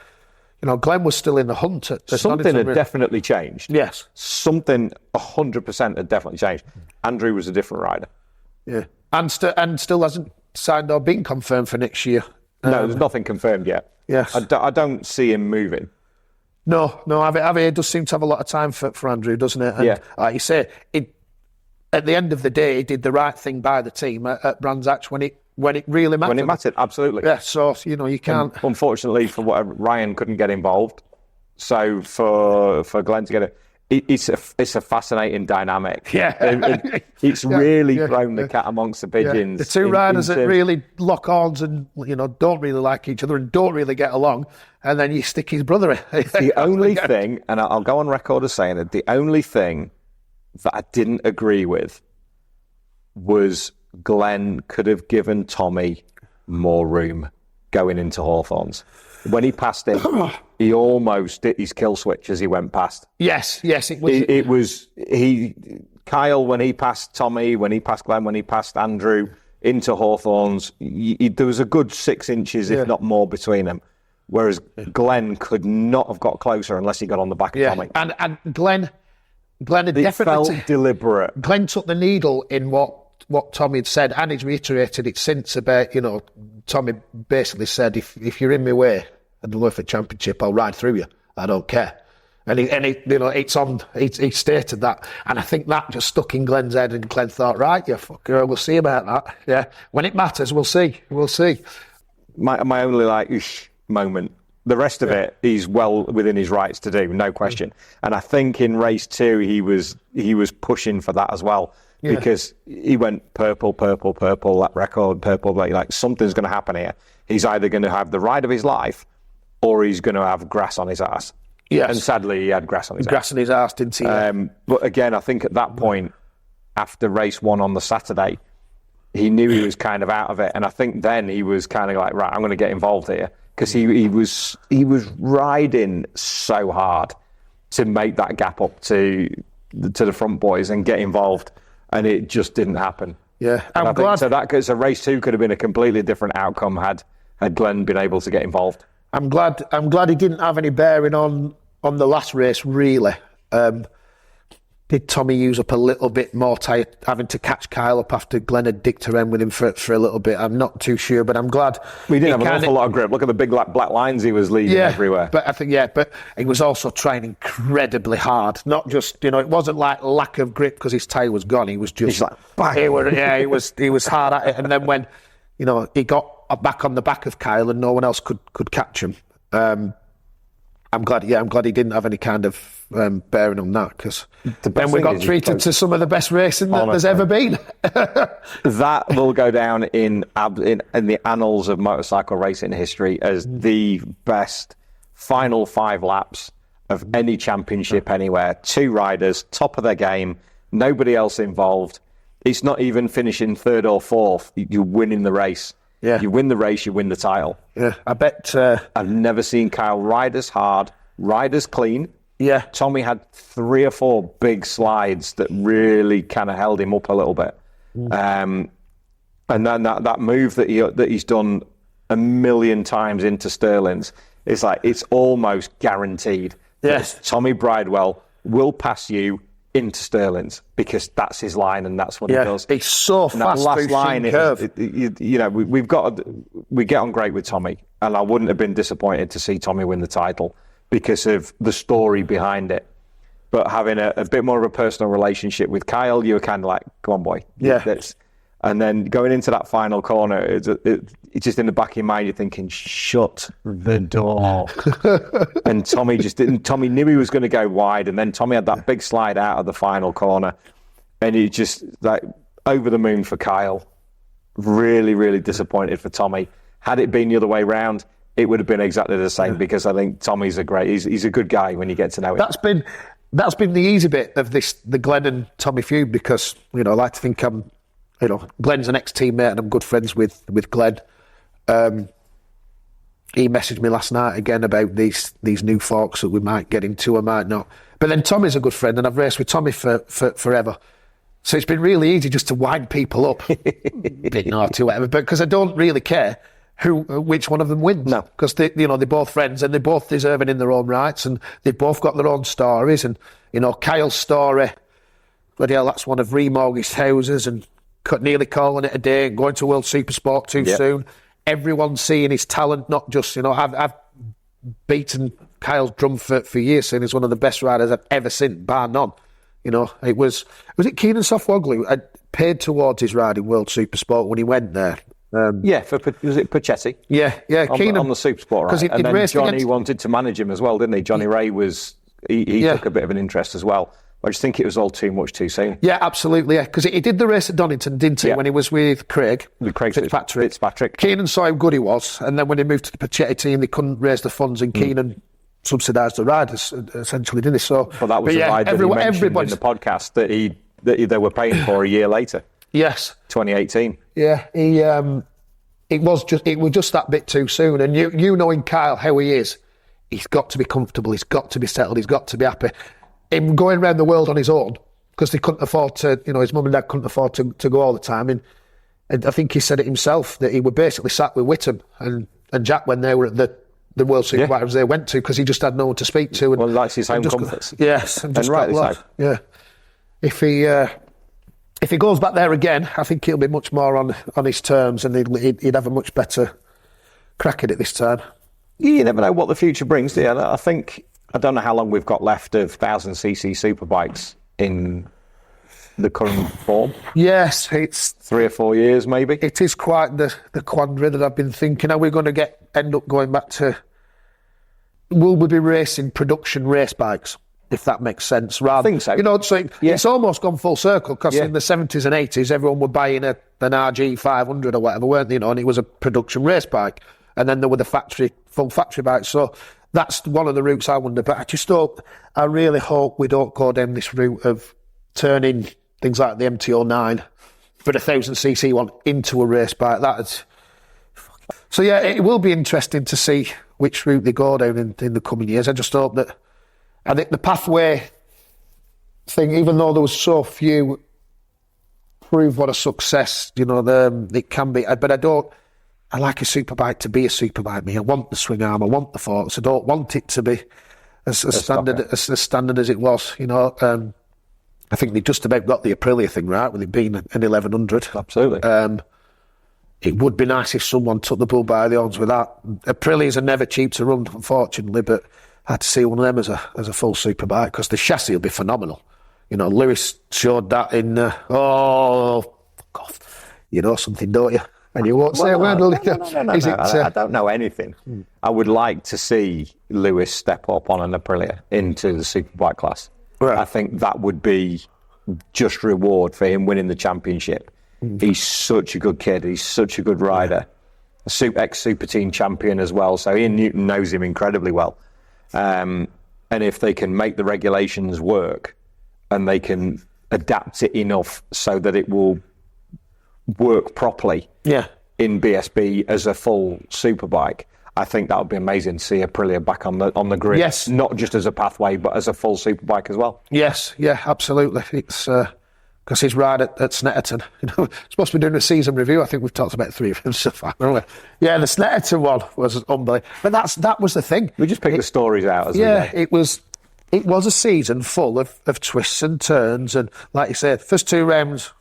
Glenn was still in the hunt at something Donington? Had definitely changed. Yes, something 100% had definitely changed. Andrew was a different rider. Yeah, and still hasn't signed or been confirmed for next year. No, there's nothing confirmed yet. Yes, I don't see him moving. No, Javier does seem to have a lot of time for Andrew, doesn't it? And like you say, at the end of the day, he did the right thing by the team at Brands Hatch when it really mattered. When it mattered, absolutely. Yeah, so, you can't. And unfortunately, for whatever, Ryan couldn't get involved. So for Glenn to get it, it's a fascinating dynamic. Yeah. It's really thrown the cat amongst the pigeons. The two riders that really lock horns and, don't really like each other and don't really get along, and then you stick his brother in. The only thing, and I'll go on record as saying that, the only thing that I didn't agree with was Glenn could have given Tommy more room going into Hawthorns. When he passed him, he almost did his kill switch as he went past. Yes, it was. Kyle, when he passed Tommy, when he passed Glenn, when he passed Andrew into Hawthorns, there was a good 6 inches, if not more, between them. Whereas Glenn could not have got closer unless he got on the back of Tommy. And Glenn had it felt deliberate. Glenn took the needle in what Tommy had said, and he's reiterated it since about, Tommy basically said, if you're in my way, at the World Championship, I'll ride through you. I don't care. And he stated that. And I think that just stuck in Glenn's head, and Glenn thought, right, yeah, fuck her, we'll see about that. Yeah. When it matters, we'll see. My only moment. The rest of it, he's well within his rights to do, no question. And I think in race 2, he was pushing for that as well, because he went purple, that record, purple, like something's going to happen here. He's either going to have the ride of his life, or he's going to have grass on his ass. Yes. And sadly, he had grass on his ass. Grass on his ass, didn't he? But again, I think at that point, after race 1 on the Saturday, he knew he was kind of out of it. And I think then he was kind of like, right, I'm going to get involved here. Because he was riding so hard to make that gap up to the front boys and get involved, and it just didn't happen. Yeah, I'm glad. So race 2 could have been a completely different outcome had Glenn been able to get involved. I'm glad he didn't have any bearing on the last race, really. Did Tommy use up a little bit more tired, having to catch Kyle up after Glenn had dicked around with him for a little bit? I'm not too sure, but I'm glad. We didn't have an awful lot of grip. Look at the big black lines he was leaving everywhere. But I think, but he was also trying incredibly hard. Not just, it wasn't like lack of grip because his tyre was gone. He was just like, bang. He was hard at it. And then when, he got back on the back of Kyle and no one else could catch him. I'm glad he didn't have any kind of bearing on that, because then we got treated to some of the best racing that there's ever been. That will go down in the annals of motorcycle racing history as the best final 5 laps of any championship anywhere. 2 riders, top of their game, nobody else involved. It's not even finishing 3rd or 4th. You're winning the race. Yeah. You win the race, you win the title. Yeah, I bet. I've never seen Kyle ride as hard, ride as clean. Yeah. Tommy had 3 or 4 big slides that really kind of held him up a little bit. And then that move that he's done a million times into Sterling's, it's like, it's almost guaranteed. Yes. Tommy Bridewell will pass you into Sterling's, because that's his line and that's what he does. It's so fast. That last line, we get on great with Tommy, and I wouldn't have been disappointed to see Tommy win the title because of the story behind it. But having a bit more of a personal relationship with Kyle, you were kind of like, come on, boy. Yeah. And then going into that final corner, it's just in the back of your mind, you're thinking, shut the door. And Tommy just didn't. Tommy knew he was going to go wide, and then Tommy had that big slide out of the final corner, and he just, like, over the moon for Kyle. Really, really disappointed for Tommy. Had it been the other way round, it would have been exactly the same, because I think Tommy's he's a good guy when you get to know him. That's been the easy bit of the Glenn and Tommy feud, because, I like to think Glenn's an ex-teammate and I'm good friends with Glenn. He messaged me last night again about these new forks that we might get into or might not. But then Tommy's a good friend, and I've raced with Tommy for forever. So it's been really easy just to wind people up, bit naughty, whatever. But because I don't really care which one of them wins. No, because they're both friends and they're both deserving in their own rights, and they've both got their own stories. And Kyle's story, bloody hell, that's one of remortgaged houses and nearly calling it a day and going to World Supersport too soon. Everyone's seeing his talent, not just, I've beaten Kyle's drum for years, saying he's one of the best riders I've ever seen, bar none. It was it Keenan Softwoglu who had paid towards his ride in World Supersport when he went there? Was it Padgetts? Yeah. Keenan on the Supersport, right? And then Johnny wanted to manage him as well, didn't he? Johnny Ray he took a bit of an interest as well. I just think it was all too much too soon. Yeah, absolutely, because he did the race at Donington, didn't he, when he was with Craig Fitzpatrick. Keenan saw how good he was, and then when he moved to the Padgetts team, they couldn't raise the funds, and Keenan subsidised the riders, essentially, didn't he? So, but that was the ride that he mentioned in the podcast that they were paying for a year later. Yes. 2018. Yeah, it was just that bit too soon, and you knowing Kyle how he is, he's got to be comfortable, he's got to be settled, he's got to be happy. Him going around the world on his own, because they couldn't afford to, his mum and dad couldn't afford to go all the time. And I think he said it himself, that he were basically sat with Whittam and Jack when they were at the World Superbikes they went to, because he just had no one to speak to. And, likes his home comforts. Yes. And rightly so. Yeah. If he goes back there again, I think he'll be much more on his terms, and he'd have a much better crack at it this time. You never know what the future brings, do you? I don't know how long we've got left of 1000cc superbikes in the current form. Yes, it's 3 or 4 years, maybe. It is quite the quandary that I've been thinking. Are we going to end up going back to? Will we be racing production race bikes? If that makes sense, rather. I think so. You know, so it's almost gone full circle because in the 70s and 80s, everyone were buying an RG 500 or whatever, weren't they? You know, and it was a production race bike, and then there were the full factory bikes. So that's one of the routes I wonder. But I really hope we don't go down this route of turning things like the MT-09 for the 1000cc one into a race bike. So yeah, it will be interesting to see which route they go down in the coming years. I just hope that, I think the pathway thing, even though there was so few, prove what a success, you know, it can be. But I like a superbike to be a superbike. Me, I want the swing arm, I want the forks. I don't want it to be as standard as it was, you know. I think they just about got the Aprilia thing right with it being an 1100. Absolutely. It would be nice if someone took the bull by the horns with that. Aprilias are never cheap to run, unfortunately, but I had to see one of them as a full superbike because the chassis will be phenomenal. You know, Lewis showed that in. God, you know something, don't you? And you won't say a word. No. I don't know anything. I would like to see Lewis step up on an Aprilia into the superbike class. Right. I think that would be just reward for him winning the championship. He's such a good kid. He's such a good rider. Ex-Super Team champion as well. So Ian Newton knows him incredibly well. And if they can make the regulations work and they can adapt it enough so that it will work properly in BSB as a full superbike, I think that would be amazing to see Aprilia back on the grid. Yes. Not just as a pathway, but as a full superbike as well. Yes, yeah, absolutely. It's because he's right at Snetterton. You know, supposed to be doing a season review. I think we've talked about 3 of them so far, haven't we? Yeah, the Snetterton one was unbelievable. But that was the thing. We just picked the stories out as we go. It was a season full of twists and turns, and like you said, first 2 rounds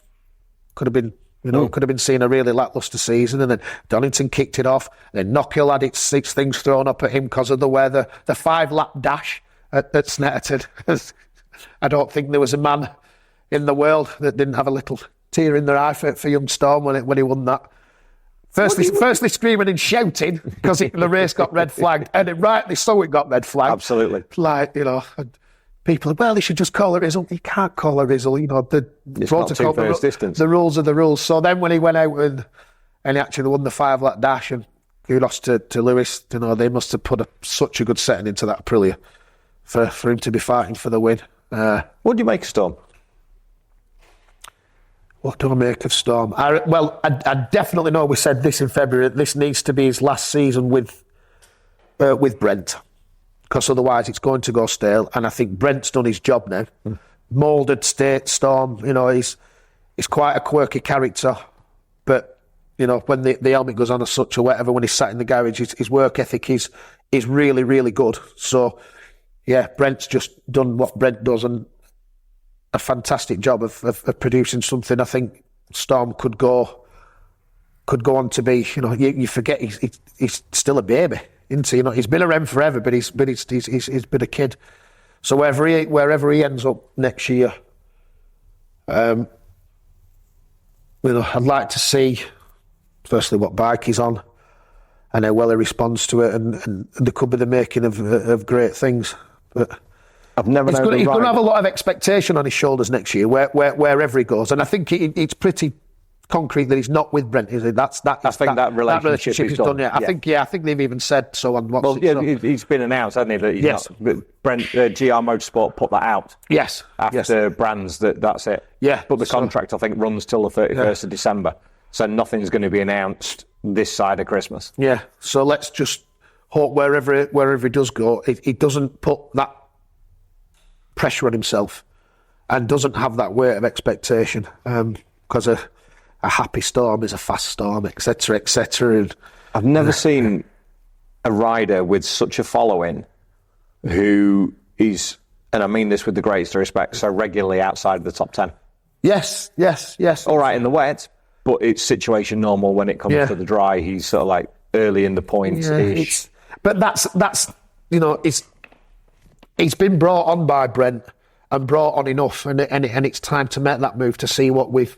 could have been. You know, could have been seeing a really lacklustre season, and then Donington kicked it off. Then Knockhill had its 6 things thrown up at him because of the weather. The 5-lap dash at Snetterton. I don't think there was a man in the world that didn't have a little tear in their eye for young Storm when he won that. Firstly screaming and shouting because the race got red flagged, and rightly so it got red flagged. Absolutely. Like, you know, people, well, they should just call a result. You can't call a result, you know. It's not two-thirds distance. The rules are the rules. So then when he went out and he actually won the 5-lap dash, and he lost to Lewis, you know, they must have put such a good setting into that Aprilia for him to be fighting for the win. What do you make of Storm? What do I make of Storm? I definitely know we said this in February. This needs to be his last season with Brent, because otherwise it's going to go stale. And I think Brent's done his job now. Moulded state Storm, you know, he's quite a quirky character, but you know, when the helmet goes on as such or whatever, when he's sat in the garage, his work ethic is really, really good. So yeah, Brent's just done what Brent does, and a fantastic job of producing something. I think Storm could go on to be, you know, you forget he's still a baby, isn't he? You know, he's been around forever, but he's been a kid. So wherever he ends up next year, you know, I'd like to see firstly what bike he's on and how well he responds to it, and there could be the making of great things. But I've never known he's going to have a lot of expectation on his shoulders next year, wherever he goes, and I think it's pretty concrete that he's not with Brent, is it? I think that relationship is done. Yeah. I think they've even said so on. He's been announced, hasn't he? That he's not. Brent, GR Motorsport put that out. Yes. After Brands, that's it. Yeah. But the contract, I think, runs till the 31st of December, so nothing's going to be announced this side of Christmas. Yeah. So let's just hope wherever he does go, he doesn't put that pressure on himself and doesn't have that weight of expectation, because a happy Storm is a fast Storm, etc., etc. And I've never seen a rider with such a following who is, and I mean this with the greatest respect, so regularly outside of the top 10. Yes. All right in the wet, but it's situation normal when it comes to the dry. He's sort of like early in the points. But that's he's been brought on by Brent and brought on enough, and it's time to make that move to see what we've.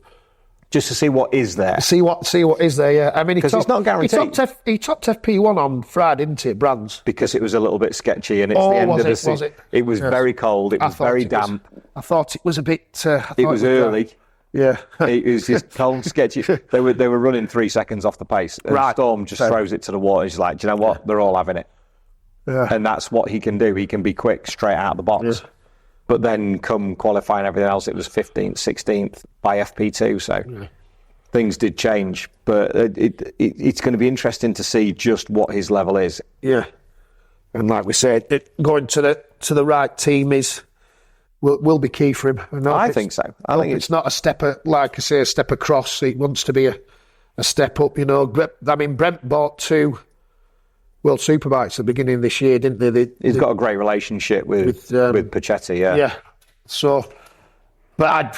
Just to see what is there. See what is there, yeah. I mean, because it's not guaranteed. He topped FP1 on Friday, didn't he, Brands? Because it was a little bit sketchy, and it's the end of the season. Was it? It was very cold. It was very damp. I thought it was a bit. It was early. Yeah, it was just cold, sketchy. They were running 3 seconds off the pace. And Storm just throws it to the water. He's like, do you know what? They're all having it. Yeah. And that's what he can do. He can be quick, straight out of the box. Yeah. But then come qualifying everything else, it was 15th, 16th by FP2. So. Yeah. Things did change, but it's going to be interesting to see just what his level is. Yeah, and like we said, going to the right team will be key for him. I think so. I think it's not a step, like I say, a step across. It wants to be a step up. I mean, Brent bought 2 World Superbikes at the beginning of this year, didn't they? He's got a great relationship with Padgetts. Yeah. So, but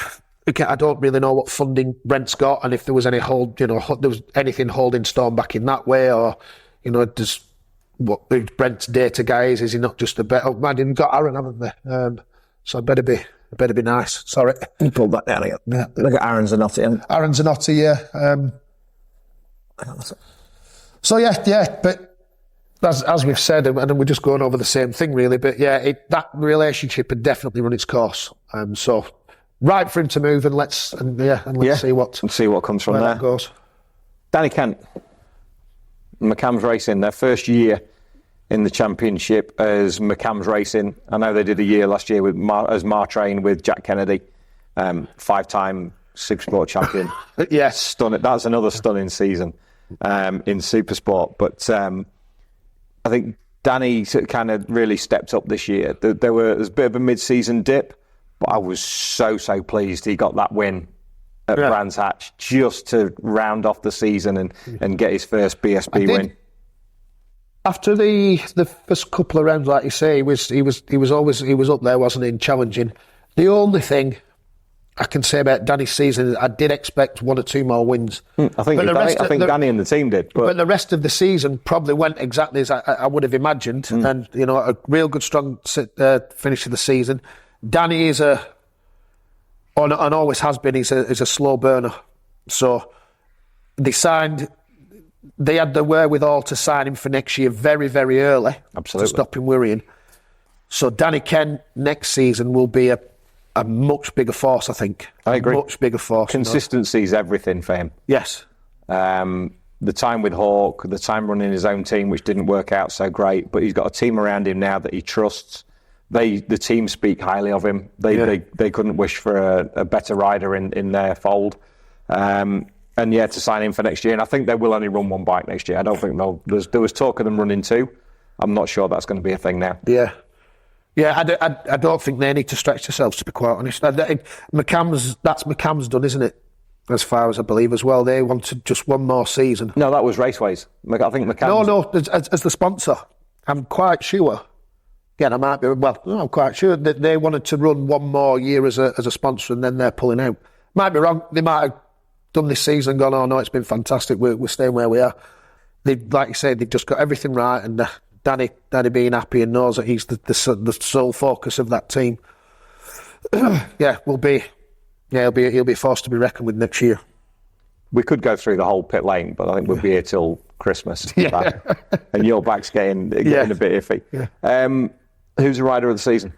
I don't really know what funding Brent's got, and if there was any there was anything holding Storm back in that way, or does what Brent's data guy is? Is he not just a bet? Oh man, they've got Aaron, haven't they? So it better be nice. Sorry, you pulled that down again. Yeah. Look at Aaron Zanotti. Aaron Zanotti, yeah. So yeah, but as we've said, and we're just going over the same thing really. But yeah, that relationship had definitely run its course. So. Right for him to move, and let's see what comes from there. That goes. Danny Kent, McCam's Racing, their first year in the championship as McCam's Racing. I know they did a year last year as Martrain with Jack Kennedy, 5-time Supersport champion. Yes, stunning. That's another stunning season in Supersport. But I think Danny kind of really stepped up this year. There's a bit of a mid-season dip. But I was so pleased he got that win at Brands Hatch just to round off the season and get his first BSB win. After the first couple of rounds, like you say, he was up there, wasn't he, in challenging. The only thing I can say about Danny's season is I did expect 1 or 2 more wins. I think Danny and the team did. But the rest of the season probably went exactly as I would have imagined. And a real good strong finish of the season. Danny is and always has been, he's a slow burner. So they had the wherewithal to sign him for next year very, very early. Absolutely. To stop him worrying. So Danny Kent next season will be a much bigger force, I think. I agree. Much bigger force. Consistency is everything for him. Yes. The time with Hawk, the time running his own team, which didn't work out so great, but he's got a team around him now that he trusts. The team speak highly of him. They couldn't wish for a better rider in their fold. To sign him for next year. And I think they will only run 1 bike next year. I don't think there was talk of them running 2. I'm not sure that's going to be a thing now. Yeah. Yeah, I don't think they need to stretch themselves, to be quite honest. McCam's done, isn't it? As far as I believe as well. They wanted just 1 more season. No, that was Raceways. I think McCam's... No, as the sponsor. I'm quite sure. Again, I'm quite sure that they wanted to run 1 more year as a sponsor, and then they're pulling out. Might be wrong. They might have done this season and gone, oh no, it's been fantastic. We're staying where we are. Like you said, they've just got everything right, and Danny being happy and knows that he's the sole focus of that team. He'll be a force to be reckoned with next year. We could go through the whole pit lane, but I think we'll be here till Christmas. Yeah. And your back's getting a bit iffy. Yeah. Who's the rider of the season?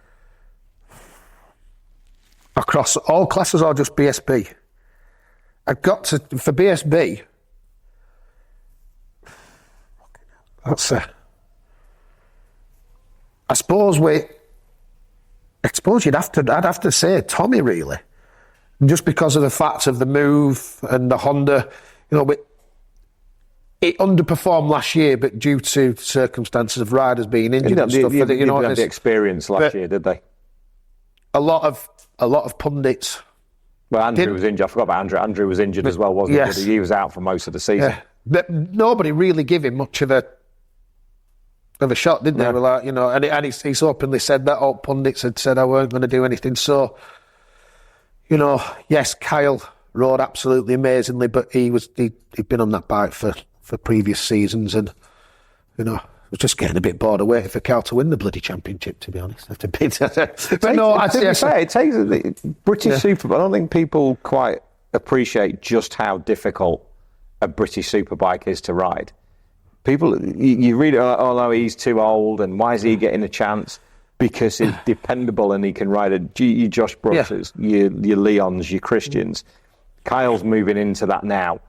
Across all classes or just BSB? I've got to, for BSB, I suppose I'd have to say Tommy, really. Just because of the fact of the move and the Honda, it underperformed last year, but due to circumstances of riders being injured and stuff. They didn't have the experience last year, did they? A lot of pundits. Well, Andrew was injured. I forgot about Andrew. Andrew was injured as well, wasn't he? Yes. He was out for most of the season. Yeah. But nobody really gave him much of a shot, did they? No. Like, and he's openly said that. All pundits had said I weren't going to do anything. So, yes, Kyle rode absolutely amazingly, but he'd been on that bike for previous seasons, and was just getting a bit bored of waiting for Cal to win the bloody championship, to be honest. But no, it takes British Superbike. I don't think people quite appreciate just how difficult a British Superbike is to ride. People, you read, oh no, he's too old, and why is he getting a chance? Because he's dependable and he can ride your Josh Brookses, your Leons, your Christians. Kyle's moving into that now,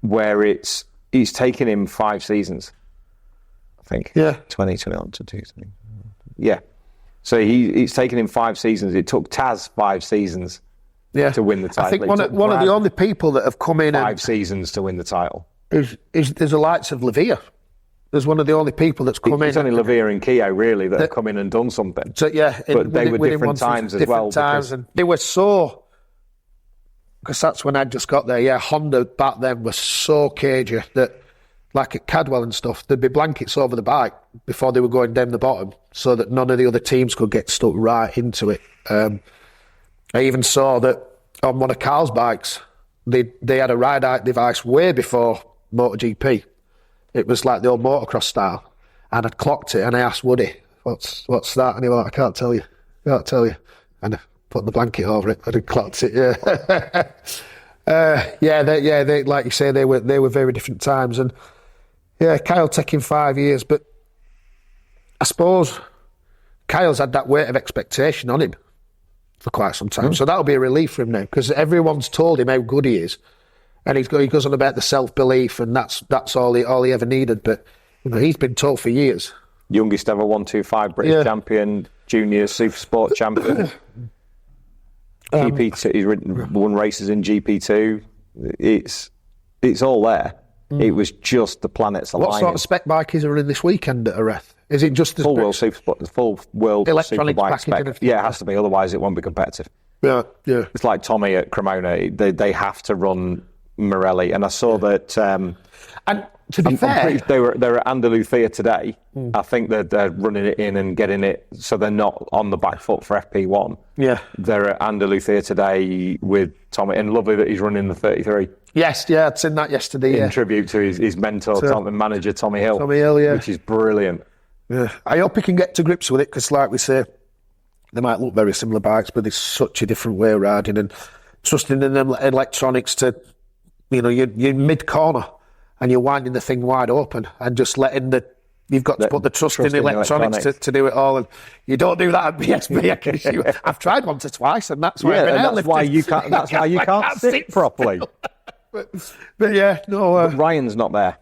where it's taken him 5 seasons, I think. Yeah. 2021 to 2. Yeah. So it's taken him 5 seasons. It took Taz 5 seasons to win the title. I think one of the only people that have come in 5 seasons to win the title is the likes of Lavia. There's one of the only people that's come in. It's only Lavia and Keogh, really, that have come in and done something. So, yeah. But they were different times as well. And they were so... Because that's when I just got there. Yeah, Honda back then was so cagey that, like at Cadwell and stuff, there'd be blankets over the bike before they were going down the bottom so that none of the other teams could get stuck right into it. I even saw that on one of Carl's bikes, they had a ride out device way before MotoGP. It was like the old motocross style. And I'd clocked it and I asked Woody, what's that? And he went, I can't tell you. And I put the blanket over it. I'd clocked it, they, like you say, they were very different times. And yeah, Kyle taking 5 years, but I suppose Kyle's had that weight of expectation on him for quite some time. So that'll be a relief for him now, because everyone's told him how good he is. And he goes on about the self-belief, and that's all he ever needed. But he's been told for years. Youngest ever 125 British champion, junior super sport champion. GP2, he's won races in GP2. It's all there. It was just the planets aligning. What sort of spec bike is running this weekend at Areth? Is it just the full world electronic Superbike spec? Yeah, it has to be. Otherwise, it won't be competitive. Yeah. It's like Tommy at Cremona. They have to run Morelli, and I saw that. And to be fair, they're at Andalucia today. I think they're running it in and getting it so they're not on the back foot for FP1. Yeah, they're at Andalucia today with Tommy, and lovely that he's running the 33. Yes, yeah, I'd seen that yesterday. In tribute to his mentor, manager Tommy Hill. Which is brilliant. Yeah, I hope he can get to grips with it, because, like we say, they might look very similar bikes, but it's such a different way of riding, and trusting in them electronics to. You're mid-corner and you're winding the thing wide open and just letting you've got to put the trust in the electronics to do it all. And you don't do that at BSB. I've tried once or twice, and that's why that's why you can't. That's why you can't sit properly. But yeah, no. But Ryan's not there.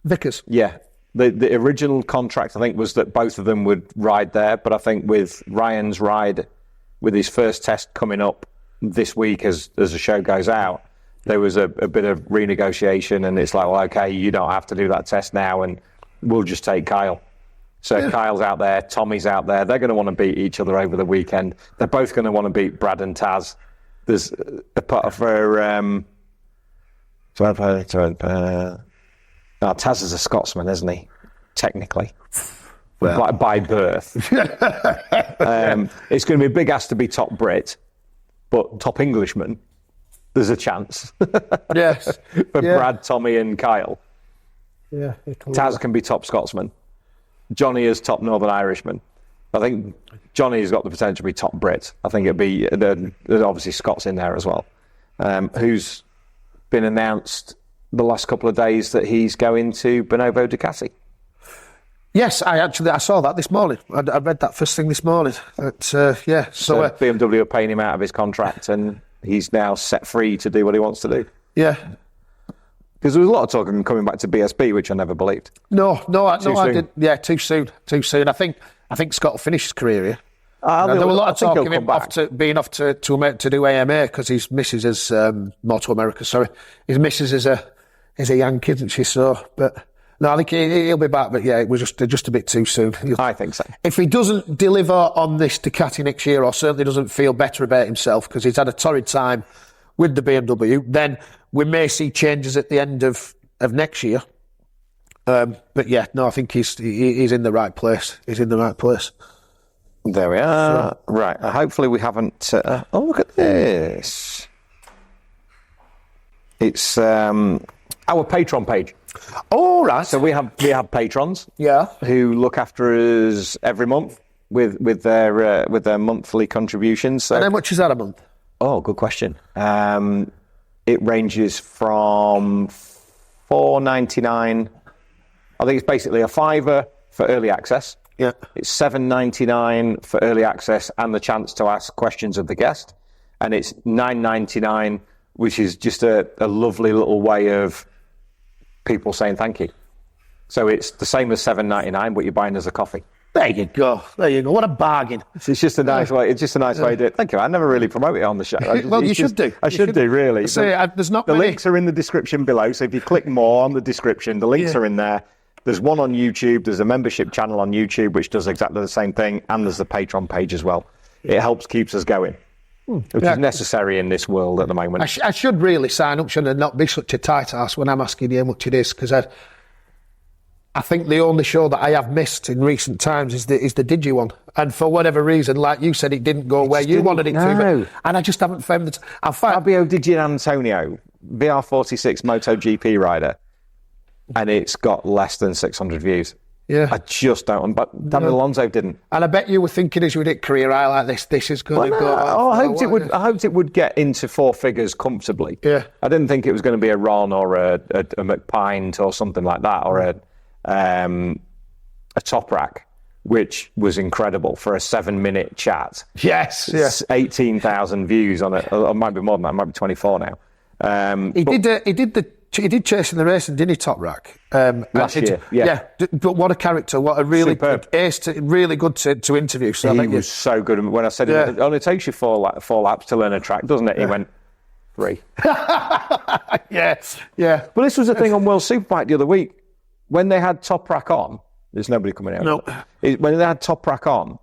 Vickers. Yeah, the original contract I think was that both of them would ride there, but I think with Ryan's ride, with his first test coming up this week as the show goes out. There was a bit of renegotiation, and it's like, well, okay, you don't have to do that test now, and we'll just take Kyle. So Kyle's out there, Tommy's out there. They're going to want to beat each other over the weekend. They're both going to want to beat Brad and Taz. There's a part for Taz is a Scotsman, isn't he? Technically, by birth. It's going to be a big ask to be top Brit, but top Englishman. There's a chance. Yes. For Brad, Tommy and Kyle. Yeah. Taz can be top Scotsman. Johnny is top Northern Irishman. I think Johnny's got the potential to be top Brit. I think it'd be, there's obviously Scots in there as well. Who's been announced the last couple of days that he's going to Bonobo Ducati. Yes, I saw that this morning. I read that first thing this morning. So BMW are paying him out of his contract, and he's now set free to do what he wants to do. Yeah. Because there was a lot of talk of him coming back to BSB, which I never believed. No, I didn't. Yeah, too soon. I think Scott will finish his career here. There were a lot of talk of him being off to do AMA, because his missus is Moto America. Sorry, his missus is a Yankee, isn't she? So, but no, I think he'll be back. But yeah, it was just a bit too soon. I think so. If he doesn't deliver on this Ducati next year, or certainly doesn't feel better about himself, because he's had a torrid time with the BMW, then we may see changes at the end of next year. But yeah, no, I think he's in the right place. He's in the right place. There we are. So, right. Hopefully we haven't... oh, look at this. It's our Patreon page. Oh, right. So we have patrons, Yeah. who look after us every month with their monthly contributions. So, And how much is that a month? oh, good question. It ranges from $4.99. I think it's basically a $5 for early access. Yeah. It's $7.99 for early access and the chance to ask questions of the guest, and it's $9.99, which is just a lovely little way of people saying thank you. So it's the same as $7.99, but you're buying us a coffee. There you go. There you go. What a bargain. So it's just a nice way. It's just a nice way to do it. Thank you. I never really promote it on the show. Well, you should do. I should do, really. There's not the many. links are in the description below. So if you click more on the description, the links are in there. There's one on YouTube. There's a membership channel on YouTube which does exactly the same thing, and there's the Patreon page as well. It helps keeps us going, which is necessary in this world at the moment. I should really sign up, shouldn't I, not be such a tight ass when I'm asking you how much it is, because I think the only show that I have missed in recent times is the Digi one, and for whatever reason, like you said, it didn't go where you wanted it to, and I just haven't found it. Fabio Di Gianantonio, VR46 MotoGP rider, and it's got less than 600 views. Yeah, I just don't. But David Alonso didn't. And I bet you were thinking as you did career high like this is going to go. I hoped it would get into four figures comfortably. Yeah, I didn't think it was going to be a Ron or a McPine or something like that, or a Top Rack, which was incredible for a 7-minute chat. Yes, It's 18,000 views on it. It might be more than that. It might be 24 now. He did Chasing the Racing, didn't he, Top Rack? Last year, yeah. But what a character, what a really really good to interview. So he was so good. When I said it only takes you four laps to learn a track, doesn't it? He went 3. yeah. But this was the thing on World Superbike the other week. When they had Top Rack on, there's nobody coming out. No. When they had Top Rack on,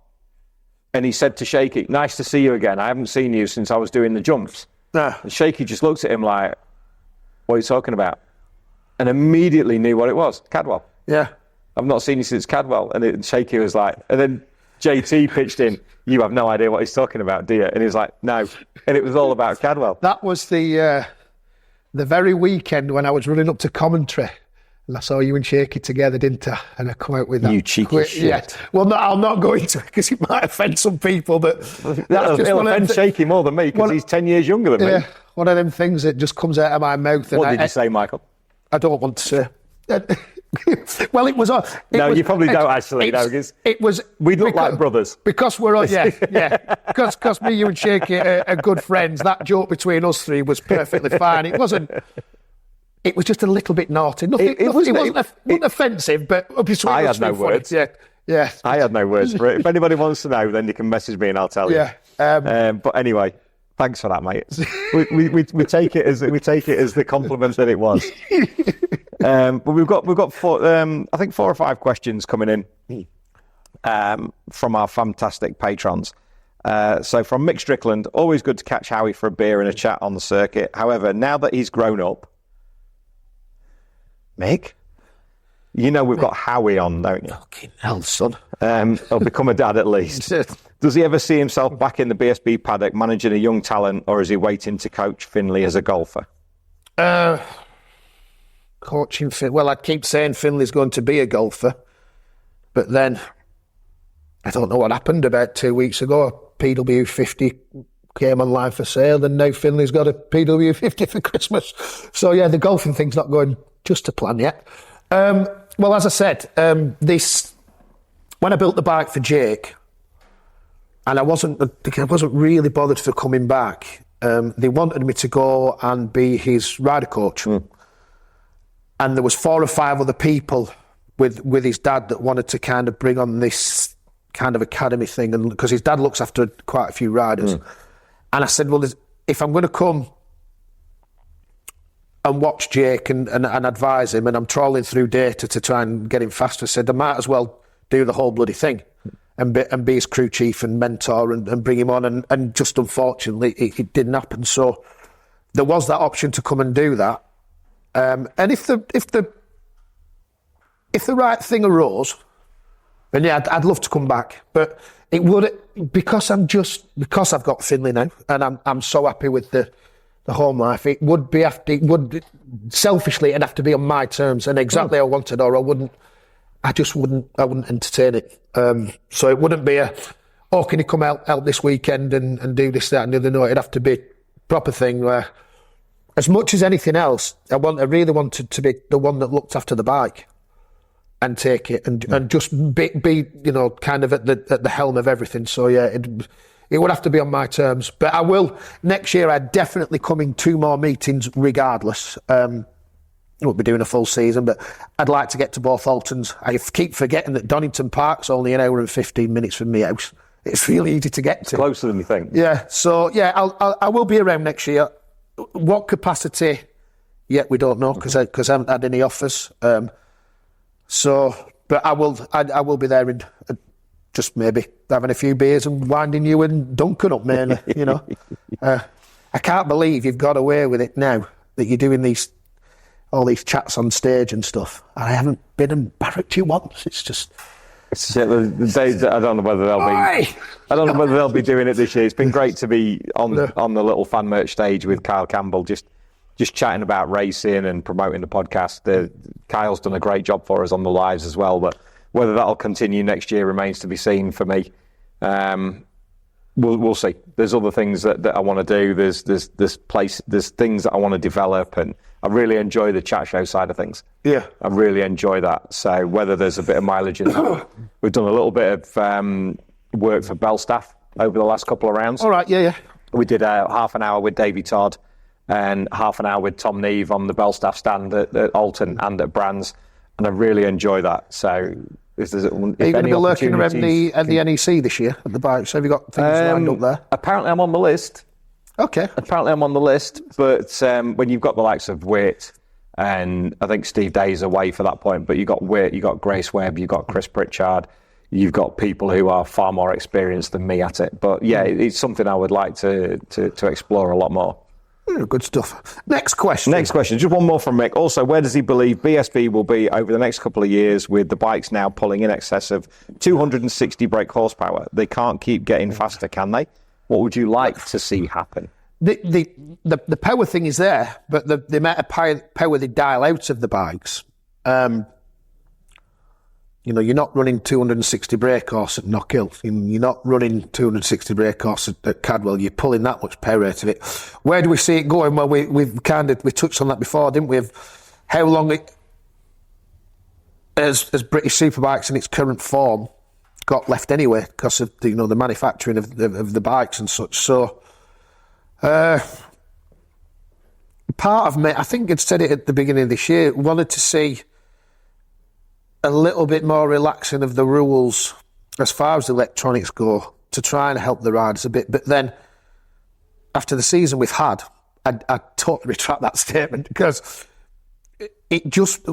and he said to Shaky, "Nice to see you again. I haven't seen you since I was doing the jumps." Nah. And Shaky just looked at him like, "What are you talking about?" And immediately knew what it was. Cadwell. Yeah. "I've not seen you since Cadwell." And Shaky was like, and then JT pitched in, "You have no idea what he's talking about, do you?" And he was like, "No." And it was all about Cadwell. That was the very weekend when I was running up to commentary. And I saw you and Shaky together, didn't I? And I come out with that. You cheeky shit. Yeah. Well, no, I'll not go into it because it might offend some people. But It'll offend Shaky more than me because he's 10 years younger than me. Yeah, one of them things that just comes out of my mouth. What did you say, Michael? I don't want to say. Well, it was on. You probably don't actually. No, because we look like brothers. Because we're on, yeah. Because me, you, and Shaky are good friends. That joke between us three was perfectly fine. It wasn't. It was just a little bit naughty. It wasn't offensive, but between I us had no funny. words. Yeah. I had no words for it. If anybody wants to know, then you can message me and I'll tell you. Yeah. But anyway, thanks for that, mate. we take it as the compliment that it was. But we've got 4 or 5 questions coming in from our fantastic patrons. So from Mick Strickland, always good to catch Howie for a beer and a chat on the circuit. However, now that he's grown up, Mick, you know we've got Howie on, don't you? Fucking hell, son. He'll become a dad at least. Does he ever see himself back in the BSB paddock managing a young talent, or is he waiting to coach Finley as a golfer? Coaching Finley. Well, I'd keep saying Finley's going to be a golfer, but then I don't know what happened about 2 weeks ago. PW50 came online for sale, and now Finley's got a PW50 for Christmas. So yeah, the golfing thing's not going just to plan yet. Well, as I said, when I built the bike for Jake, and I wasn't really bothered for coming back. They wanted me to go and be his rider coach, and there was 4 or 5 other people with his dad that wanted to kind of bring on this kind of academy thing, and because his dad looks after quite a few riders. And I said, well, if I'm going to come and watch Jake and advise him, and I'm trawling through data to try and get him faster, I said I might as well do the whole bloody thing and be his crew chief and mentor and bring him on. And just unfortunately, it didn't happen. So there was that option to come and do that. And if the right thing arose, then yeah, I'd love to come back. But it would, because I've got Finley now, and I'm so happy with the the home life, it would selfishly, it'd have to be on my terms and exactly how I wanted, or I wouldn't entertain it. So it wouldn't be can you come out this weekend and do this, that and the other? No, it'd have to be a proper thing where, as much as anything else, I really wanted to be the one that looked after the bike and take it and just be kind of at the helm of everything. So yeah, it would have to be on my terms. But I will, next year, I'd definitely come in 2 more meetings regardless. I won't be doing a full season, but I'd like to get to both Alton's. I keep forgetting that Donington Park's only an hour and 15 minutes from my house. It's really easy to get to. Closer than you think. Yeah, so yeah, I will be around next year. What capacity? Yet we don't know because I haven't had any offers. But I will be there in just maybe having a few beers and winding you and Duncan up, mainly. I can't believe you've got away with it now that you're doing all these chats on stage and stuff. I haven't been embarrassed you once. It's just. I don't know whether they'll be doing it this year. It's been great to be on the little fan merch stage with Kyle Campbell, just chatting about racing and promoting the podcast. Kyle's done a great job for us on the lives as well, but whether that'll continue next year remains to be seen for me. We'll see. There's other things that I want to do. There's things that I want to develop, and I really enjoy the chat show side of things. Yeah, I really enjoy that. So whether there's a bit of mileage in that, we've done a little bit of work for Belstaff over the last couple of rounds. All right, yeah. We did half an hour with Davey Todd and half an hour with Tom Neve on the Belstaff stand at Alton and at Brands, and I really enjoy that. So are you going to be lurking around the NEC this year at the bikes? Have you got things lined up there? Apparently I'm on the list. Okay. Apparently I'm on the list, but when you've got the likes of Witt, and I think Steve Day's away for that point, but you've got Witt, you've got Grace Webb, you've got Chris Pritchard, you've got people who are far more experienced than me at it. But yeah, it's something I would like to explore a lot more. Good stuff. Next question. Just one more from Mick. Also, where does he believe BSB will be over the next couple of years with the bikes now pulling in excess of 260 brake horsepower? They can't keep getting faster, can they? What would you like to see happen? The power thing is there, but the amount of power they dial out of the bikes, you're not running 260 brake horse at Knockhill. You're not running 260 brake horse at Cadwell. You're pulling that much power out of it. Where do we see it going? Well, we touched on that before, didn't we? Of how long it, as British Superbikes in its current form, got left anyway because of the manufacturing of the bikes and such. So, part of me, I think I'd said it at the beginning of this year, wanted to see a little bit more relaxing of the rules as far as electronics go to try and help the riders a bit. But then, after the season we've had, I totally retract that statement because it just,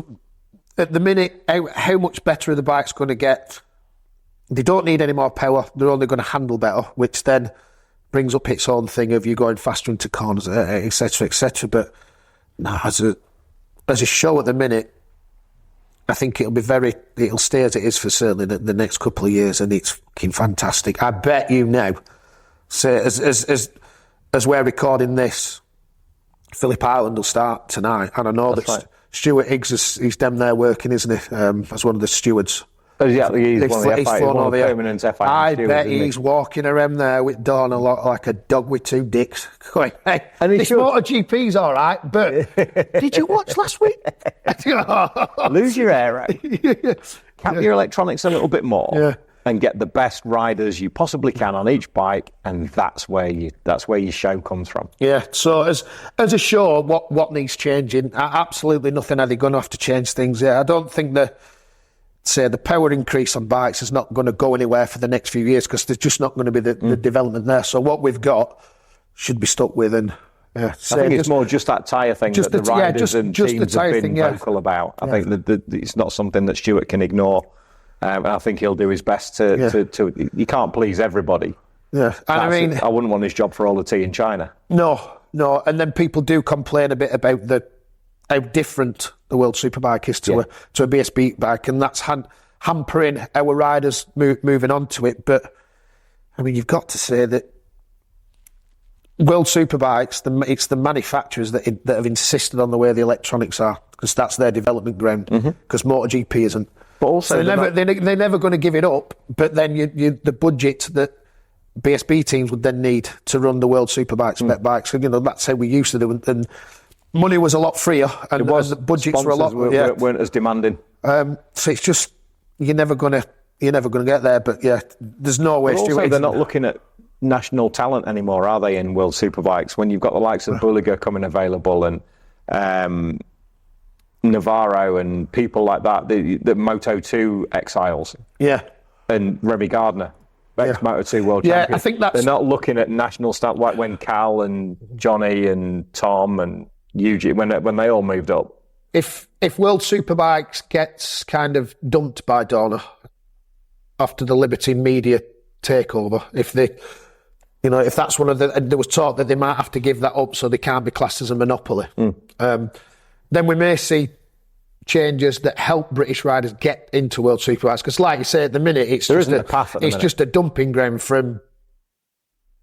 at the minute, how much better are the bikes going to get? They don't need any more power. They're only going to handle better, which then brings up its own thing of you going faster into corners, etc., etc. But no, as a show at the minute, I think it'll stay as it is for certainly the next couple of years, and it's fucking fantastic. I bet you now, say as we're recording this, Phillip Island will start tonight, and I know that's right. Stuart Higgs he's down there working, isn't he? As one of the stewards. Oh, yeah, he's one of the permanent FI. I bet he's walking around there with Dawn a lot like a dog with two dicks. Going, hey, and this MotoGP's all right, but did you watch last week? Lose your air out. Cap your electronics a little bit more, and get the best riders you possibly can on each bike, and that's where your show comes from. Yeah. So as a show, what needs changing? Absolutely nothing. Are they going to have to change things? Yeah, I don't think the power increase on bikes is not going to go anywhere for the next few years because there's just not going to be the development there. So what we've got should be stuck with. And I think it's more just that tyre thing that the riders and teams have been vocal about. I think that it's not something that Stuart can ignore. And I think he'll do his best to you can't please everybody. Yeah, and I mean, I wouldn't want his job for all the tea in China. No. And then people do complain a bit about how different the World Superbike is to a BSB bike, and that's hampering our riders moving on to it. But I mean, you've got to say that World Superbikes, it's the manufacturers that have insisted on the way the electronics are, because that's their development ground. Because MotoGP isn't. But also, so they're never going to give it up. But then the budget that BSB teams would then need to run the World Superbike spec bikes, and that's how we used to do. And money was a lot freer, and the budgets were a lot. Weren't as demanding. So it's just you're never going to get there. But yeah, there's no way. But also, they're not looking at national talent anymore, are they? In World Superbikes, when you've got the likes of Bulliger coming available and Navarro and people like that, the Moto2 exiles, and Remy Gardner, ex-Moto2 world champion. I think they're not looking at national stuff like when Cal and Johnny and Tom and Yuji when they all moved up. If World Superbikes gets kind of dumped by Dorna after the Liberty Media takeover, if that's one of and there was talk that they might have to give that up so they can't be classed as a monopoly, then we may see changes that help British riders get into World Superbikes. Because, like you say, at the minute, it's just a dumping ground from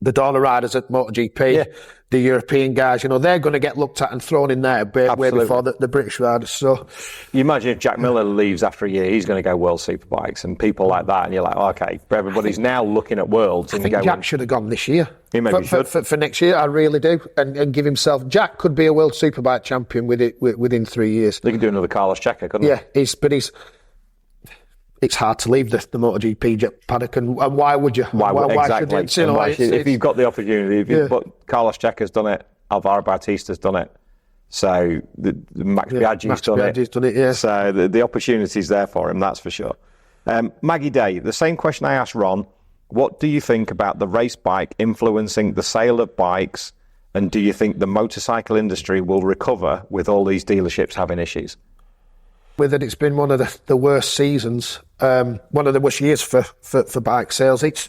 the Dorna riders at MotoGP, the European guys. They're going to get looked at and thrown in there way before the British riders. So, you imagine if Jack Miller leaves after a year, he's going to go World Superbikes and people like that, and you're like, okay, everybody's now looking at Worlds. I think Jack should have gone this year. He maybe should. For next year, I really do, and give himself. Jack could be a World Superbike champion within 3 years. They could do another Carlos Checa, couldn't they? Yeah, it's hard to leave the MotoGP Paddock, and why would you? Exactly. Why should if you've got the opportunity, but Carlos Checa's done it, Alvaro Bautista's done it, so Max Biaggi's done it. Yeah. So the opportunity's there for him, that's for sure. Maggie Day, the same question I asked Ron. What do you think about the race bike influencing the sale of bikes, and do you think the motorcycle industry will recover with all these dealerships having issues? With it, it's been one of the worst seasons, one of the worst years for bike sales. It's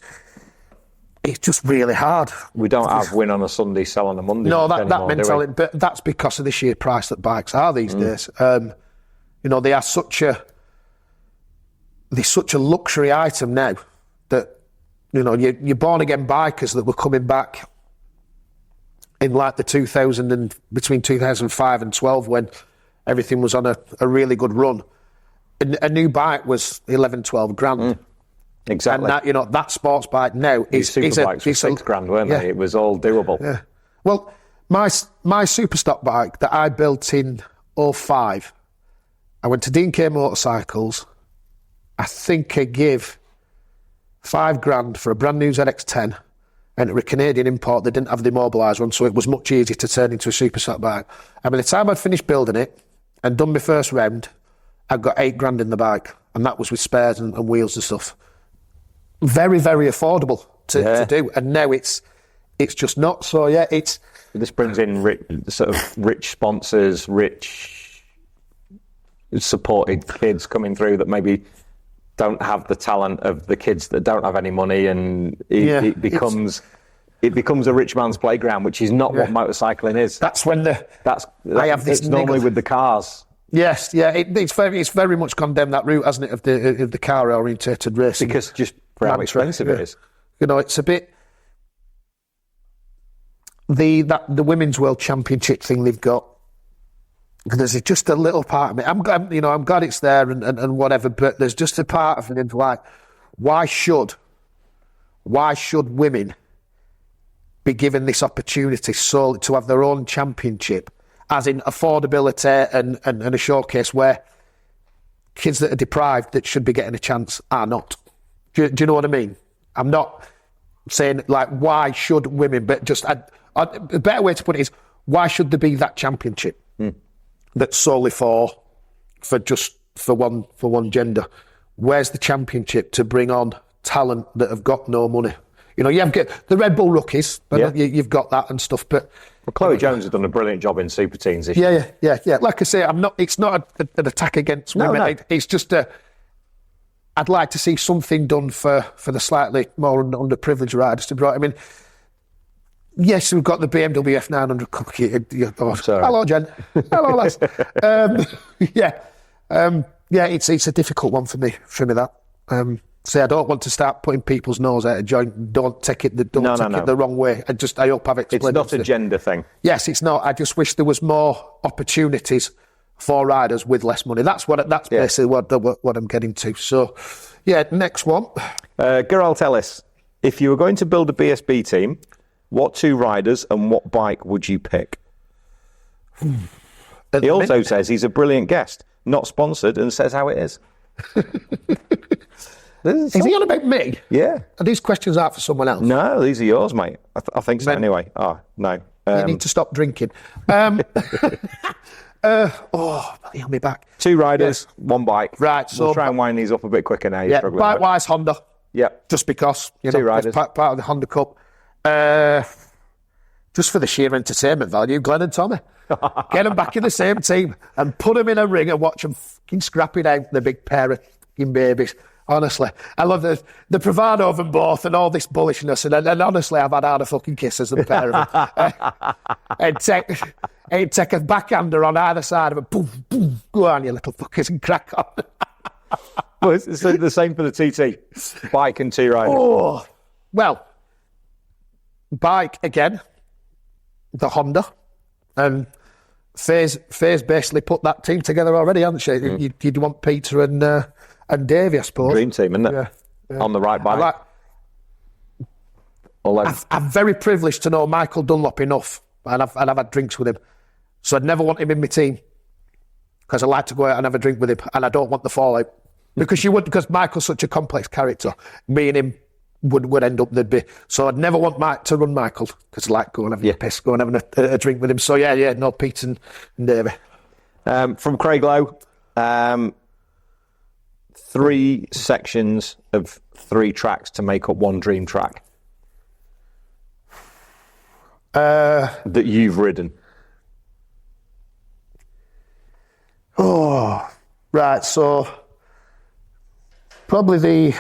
just really hard. We don't have win on a Sunday, sell on a Monday. No, that mentality, but that's because of the sheer price that bikes are these days. They are such a luxury item now that your born again bikers that were coming back in like between 2005 and 12 when everything was on a really good run. A new bike was 11, 12 grand. Exactly. And that sports bike now is Superbikes were 6 grand, weren't they? It was all doable. Yeah. Well, my super stock bike that I built in 2005, I went to D&K Motorcycles. I think I gave 5 grand for a brand new ZX10, and it was a Canadian import. They didn't have the immobilised one, so it was much easier to turn into a super stock bike. And by the time I'd finished building it and done my first round, I got 8 grand in the bike, and that was with spares and wheels and stuff. Very, very affordable to do, and now it's just not. So this brings in rich sponsors, rich supported kids coming through that maybe don't have the talent of the kids that don't have any money, and it becomes a rich man's playground, which is not what motorcycling is. That's when I have this. It's normally with the cars. Yes, it's very much gone down that route, hasn't it, of the car orientated racing? Because just for how expensive it is. It's a bit the Women's World Championship thing they've got. There's just a little part of me. I'm glad it's there and whatever, but there's just a part of it like, why should women be given this opportunity solely to have their own championship, as in affordability and a showcase where kids that are deprived that should be getting a chance are not. Do you know what I mean? I'm not saying like why should women, but just a better way to put it is why should there be that championship that's solely for one gender? Where's the championship to bring on talent that have got no money? You have got the Red Bull rookies, but you've got that and stuff. But Chloe Jones has done a brilliant job in Super Teens this year. Yeah. Like I say, it's not an attack against women. No. It's just I'd like to see something done for the slightly more underprivileged riders to brought. I mean, yes, we've got the BMW F900 cookie. Hello, Jen. Hello, lads. It's a difficult one for me that. say I don't want to start putting people's nose out of joint. Don't take it. It the wrong way. I hope I've explained. It's not a gender thing. Yes, it's not. I just wish there was more opportunities for riders with less money. That's basically what I'm getting to. So, yeah, next one. Geralt Ellis, if you were going to build a BSB team, what 2 riders and what bike would you pick? He also says he's a brilliant guest, not sponsored, and says how it is. Is he on about me? Yeah. Are these questions out for someone else? No, these are yours, mate. I think so anyway. Oh, no. You need to stop drinking. He'll be back. 2 riders, 1 bike. Right, so... We'll try and wind these up a bit quicker now. Yeah, bike-wise, Honda. Yep. Just because, 2 riders. Part of the Honda Cup. Just for the sheer entertainment value, Glenn and Tommy. Get them back in the same team and put them in a ring and watch them fucking scrap it out, the big pair of fucking babies. Honestly, I love the bravado of them both and all this bullishness. And honestly, I've had harder fucking kisses than the pair of them. He'd take a backhander on either side of it. Boom, boom, go on, you little fuckers, and crack on. Well, it's the same for the TT. Bike and 2 riders. Oh, well, bike again, the Honda. And Faye's basically put that team together already, hasn't she? You'd want Peter and Davey, I suppose. Dream team, isn't it? Yeah. On the right bike. I'm very privileged to know Michael Dunlop enough, and I've had drinks with him. So I'd never want him in my team because I like to go out and have a drink with him, and I don't want the fallout because Michael's such a complex character. Me and him would end up there'd be. So I'd never want Mike to run Michael because I like going having a piss, going having a drink with him. So no, Pete and Davey. From Craig Lowe, 3 sections of 3 tracks to make up one dream track that you've ridden. Oh, right. So probably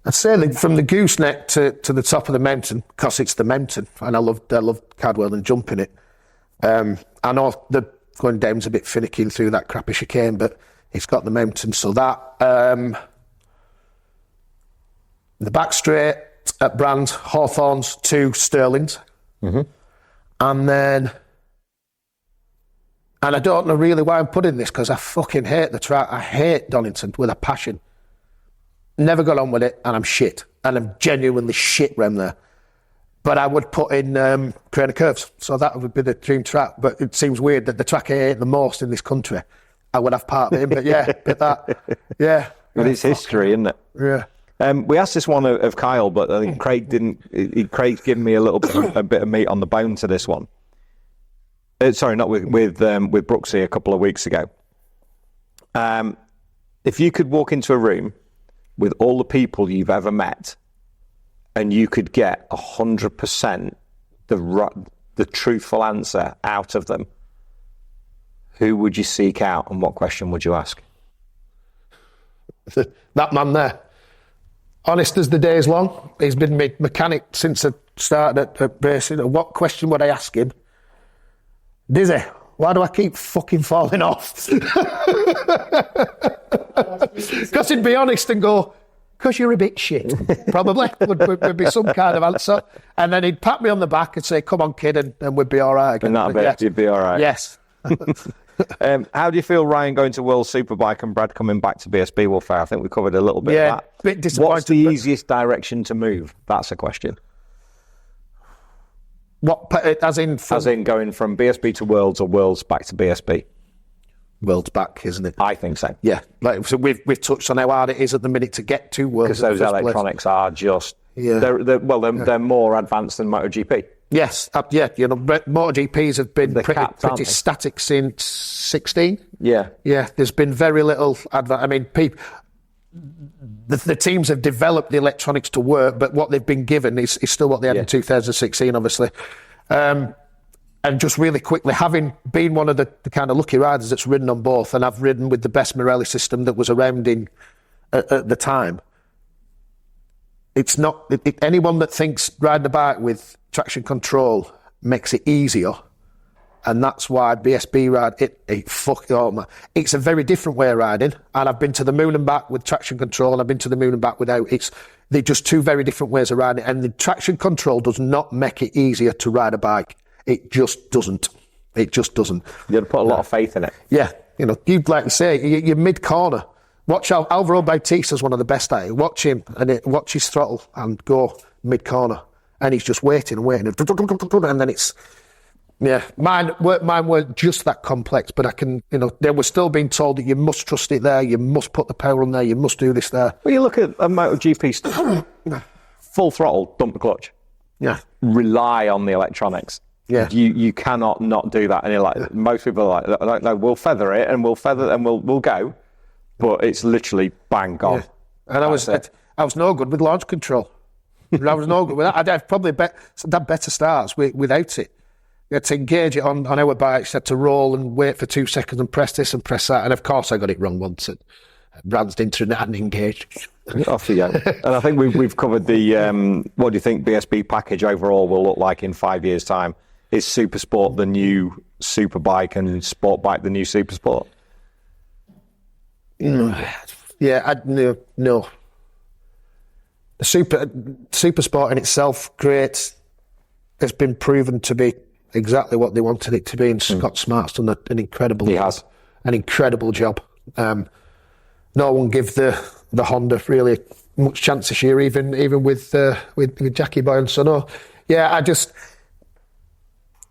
I'd say from the gooseneck to the top of the mountain, because it's the mountain, and I love Cadwell and jumping it. I know the going down's a bit finicky through that crappy chicane, but it's got the mountain, so that the back straight at Brand, Hawthorns, 2 Sterlings, and then. And I don't know really why I'm putting this, because I fucking hate the track. I hate Donington with a passion. Never got on with it, and I'm shit. And I'm genuinely shit round there. But I would put in Crane of Curves, so that would be the dream track. But it seems weird that the track I hate the most in this country, I would have part of it. But yeah, bit that. Yeah. But it's history, isn't it? Yeah. We asked this one of Kyle, but I think Craig didn't. Craig's given me a bit of meat on the bone to this one. Sorry, not with Brooksy a couple of weeks ago. If you could walk into a room with all the people you've ever met, and you could get 100% the truthful answer out of them, who would you seek out, and what question would you ask? That man there, honest as the day is long. He's been my mechanic since I started at racing. What question would I ask him? Dizzy, why do I keep fucking falling off? Because he'd be honest and go, because you're a bit shit. Probably would be some kind of answer. And then he'd pat me on the back and say, come on, kid, and we'd be all right again. And you'd be all right. Yes. How do you feel Ryan going to World Superbike and Brad coming back to BSB Warfare? I think we covered a little bit of that. Bit disappointed. What's the easiest direction to move? That's a question. What, as in going from BSB to Worlds or Worlds back to BSB? Worlds back, isn't it? I think so. Yeah, so we've touched on how hard it is at the minute to get to Worlds. Because those electronics are just they're more advanced than MotoGP. Yes, MotoGPs have been pretty static since 16. Yeah, there's been very little advance. I mean, the teams have developed the electronics to work, but what they've been given is still what they had in 2016, obviously. And just really quickly, having been one of the kind of lucky riders that's ridden on both, and I've ridden with the best Morelli system that was around at the time, it's not... anyone that thinks riding a bike with traction control makes it easier, And that's why BSB ride, it's a very different way of riding. And I've been to the moon and back with traction control, and I've been to the moon and back without. They're just two very different ways of riding. And the traction control does not make it easier to ride a bike. It just doesn't. It just doesn't. You got to put a lot of faith in it. Yeah. You'd like to say, you're mid-corner. Watch Alvaro Bautista's one of the best at it. Watch him and watch his throttle and go mid-corner. And he's just waiting, and then it's... Yeah, mine weren't just that complex, but I can, they were still being told that you must trust it there, you must put the power on there, you must do this there. Well, you look at a MotoGP stuff, full throttle, dump the clutch. Yeah. Rely on the electronics. Yeah. You cannot not do that. And most people are like, no, we'll feather it and we'll go, but it's literally bang gone. Yeah. And I was no good with launch control. I was no good with that. I'd have probably had better starts without it. You had to engage it on our bikes, you had to roll and wait for 2 seconds and press this and press that. And of course, I got it wrong once. And Bransed into it and engaged. Off you go. And I think we've covered the, what do you think BSB package overall will look like in 5 years' time? Is Super Sport the new Superbike and Sport Bike the new Super Sport? Yeah, no. The Super Sport in itself, great, has been proven to be exactly what they wanted it to be, and Scott Smart's done an incredible job. Has. An incredible job. No one give the Honda really much chance this year, even with Jackie Boy and Sono. Yeah,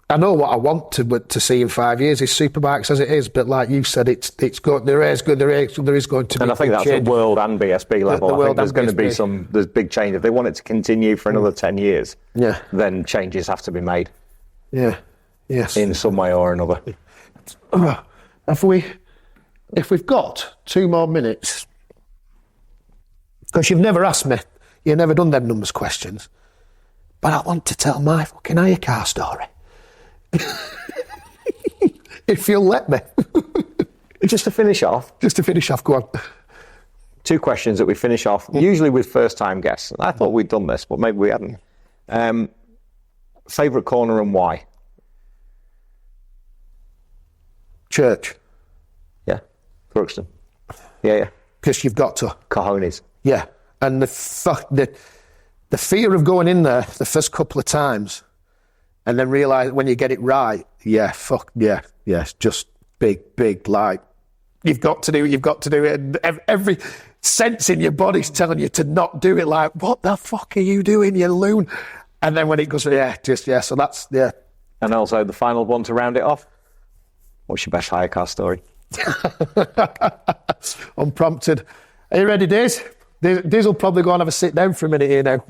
I know what I want to see in 5 years is Superbikes as it is, but like you said, there is going to be. And I think that's at world and BSB level. I think there's going to be there's big change. If they want it to continue for another 10 years, then changes have to be made. Yeah. Yes. In some way or another. If we've got 2 more minutes, because you've never asked me, you've never done them numbers questions, but I want to tell my fucking hire car story. If you'll let me. Just to finish off, go on. 2 questions that we finish off, usually with first-time guests. I thought we'd done this, but maybe we hadn't. Favourite corner and why? Church. Yeah. Crookston. Yeah. Because you've got to. Cojones. Yeah. And the fear of going in there the first couple of times and then realise when you get it right, it's just big, like, you've got to do it. And every sense in your body's telling you to not do it, like, what the fuck are you doing, you loon? And then when it goes, so that's, yeah. And also the final one to round it off. What's your best hire car story? Unprompted. Are you ready, Diz? Diz will probably go and have a sit down for a minute here now.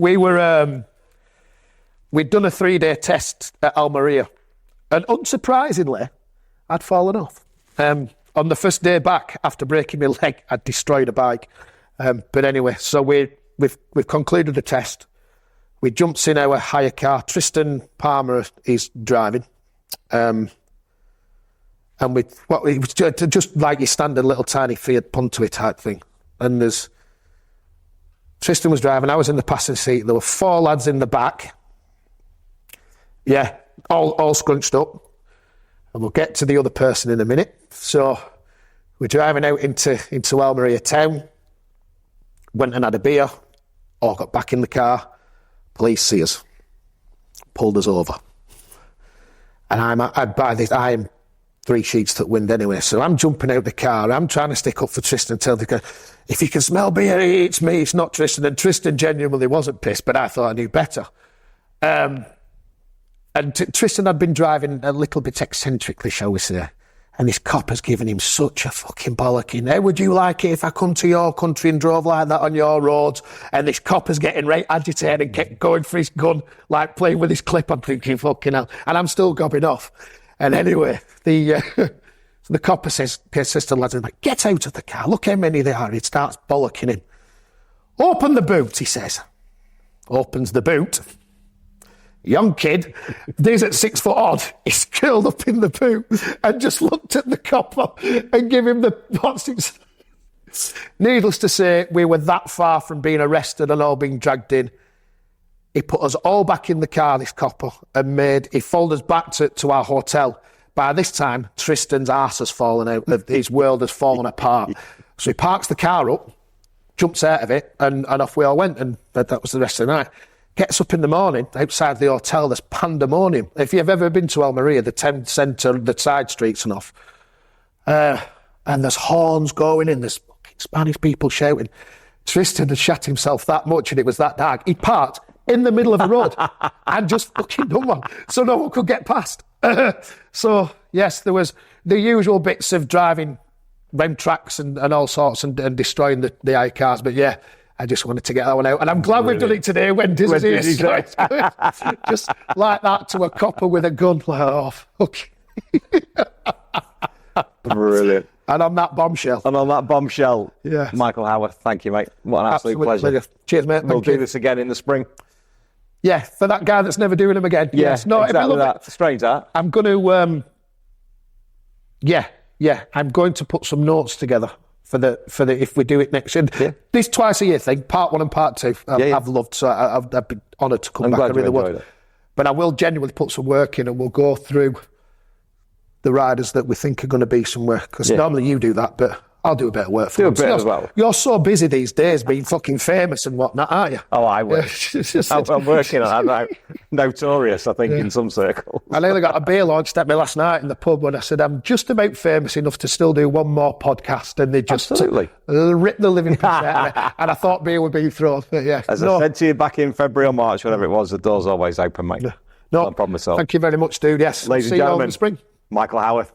We'd done a 3-day test at Almeria, and unsurprisingly, I'd fallen off. On the first day back, after breaking my leg, I'd destroyed a bike. But anyway, so we've concluded the test. We jumps in our hire car. Tristan Palmer is driving. And it was just like your standard little tiny Fiat Punto type thing. And Tristan was driving, I was in the passenger seat. There were 4 lads in the back. Yeah, all scrunched up. And we'll get to the other person in a minute. So we're driving out into Almeria town. Went and had a beer. All got back in the car. Police see us. Pulled us over. And I am 3 sheets to the wind anyway. So I'm jumping out the car. I'm trying to stick up for Tristan and tell the guy, if you can smell beer, it's me, it's not Tristan. And Tristan genuinely wasn't pissed, but I thought I knew better. And Tristan had been driving a little bit eccentrically, shall we say. And this cop has given him such a fucking bollocking. How would you like it if I come to your country and drove like that on your roads? And this cop is getting right agitated and kept going for his gun, like playing with his clip. I'm thinking, fucking hell. And I'm still gobbing off. And anyway, the copper says to the lads, get out of the car. Look how many there are. He starts bollocking him. Open the boot, he says. Opens the boot. Young kid, he's at 6 foot odd. He's curled up in the boot and just looked at the copper and gave him the boxes. Needless to say, we were that far from being arrested and all being dragged in. He put us all back in the car, this copper, and he followed us back to our hotel. By this time, Tristan's arse has fallen out. His world has fallen apart. So he parks the car up, jumps out of it, and off we all went. And that was the rest of the night. Gets up in the morning, outside the hotel, there's pandemonium. If you've ever been to Almeria, the town centre, the side streets and off, and there's horns going in, there's fucking Spanish people shouting. Tristan had shat himself that much and it was that dark. He parked in the middle of a road and just fucking done one, so no one could get past. So, yes, there was the usual bits of driving round tracks and all sorts and destroying the I cars, but yeah, I just wanted to get that one out. And I'm glad we've done it today when Disney's here. Just like that to a copper with a gun. Like, oh, fuck. Brilliant. And on that bombshell. Yeah. Michael Howarth, thank you, mate. What an absolute pleasure. Cheers, mate. We'll do this again in the spring. Yeah, for that guy that's never doing them again. Yeah, yes. No, exactly that. Strange, that. I'm going to, I'm going to put some notes together for the if we do it next year. Yeah. This twice a year thing, part 1 and part 2, I've loved, so I've been honoured to come back. I really would. But I will genuinely put some work in and we'll go through the riders that we think are going to be somewhere. Because normally you do that, but I'll do a bit of work for you. Do a bit as well. You're so busy these days being fucking famous and whatnot, aren't you? Oh, I wish. I'm working on that now. Notorious, I think, in some circles. I nearly got a beer launched at me last night in the pub when I said, I'm just about famous enough to still do one more podcast. And they just ripped the living piss out of me. And I thought beer would be thrown. But yeah. As I said to you back in February or March, whatever it was, the door's always open, mate. No problem at all. Thank you very much, dude. Yes. Ladies and See you all in gentlemen, the spring. Michael Howarth.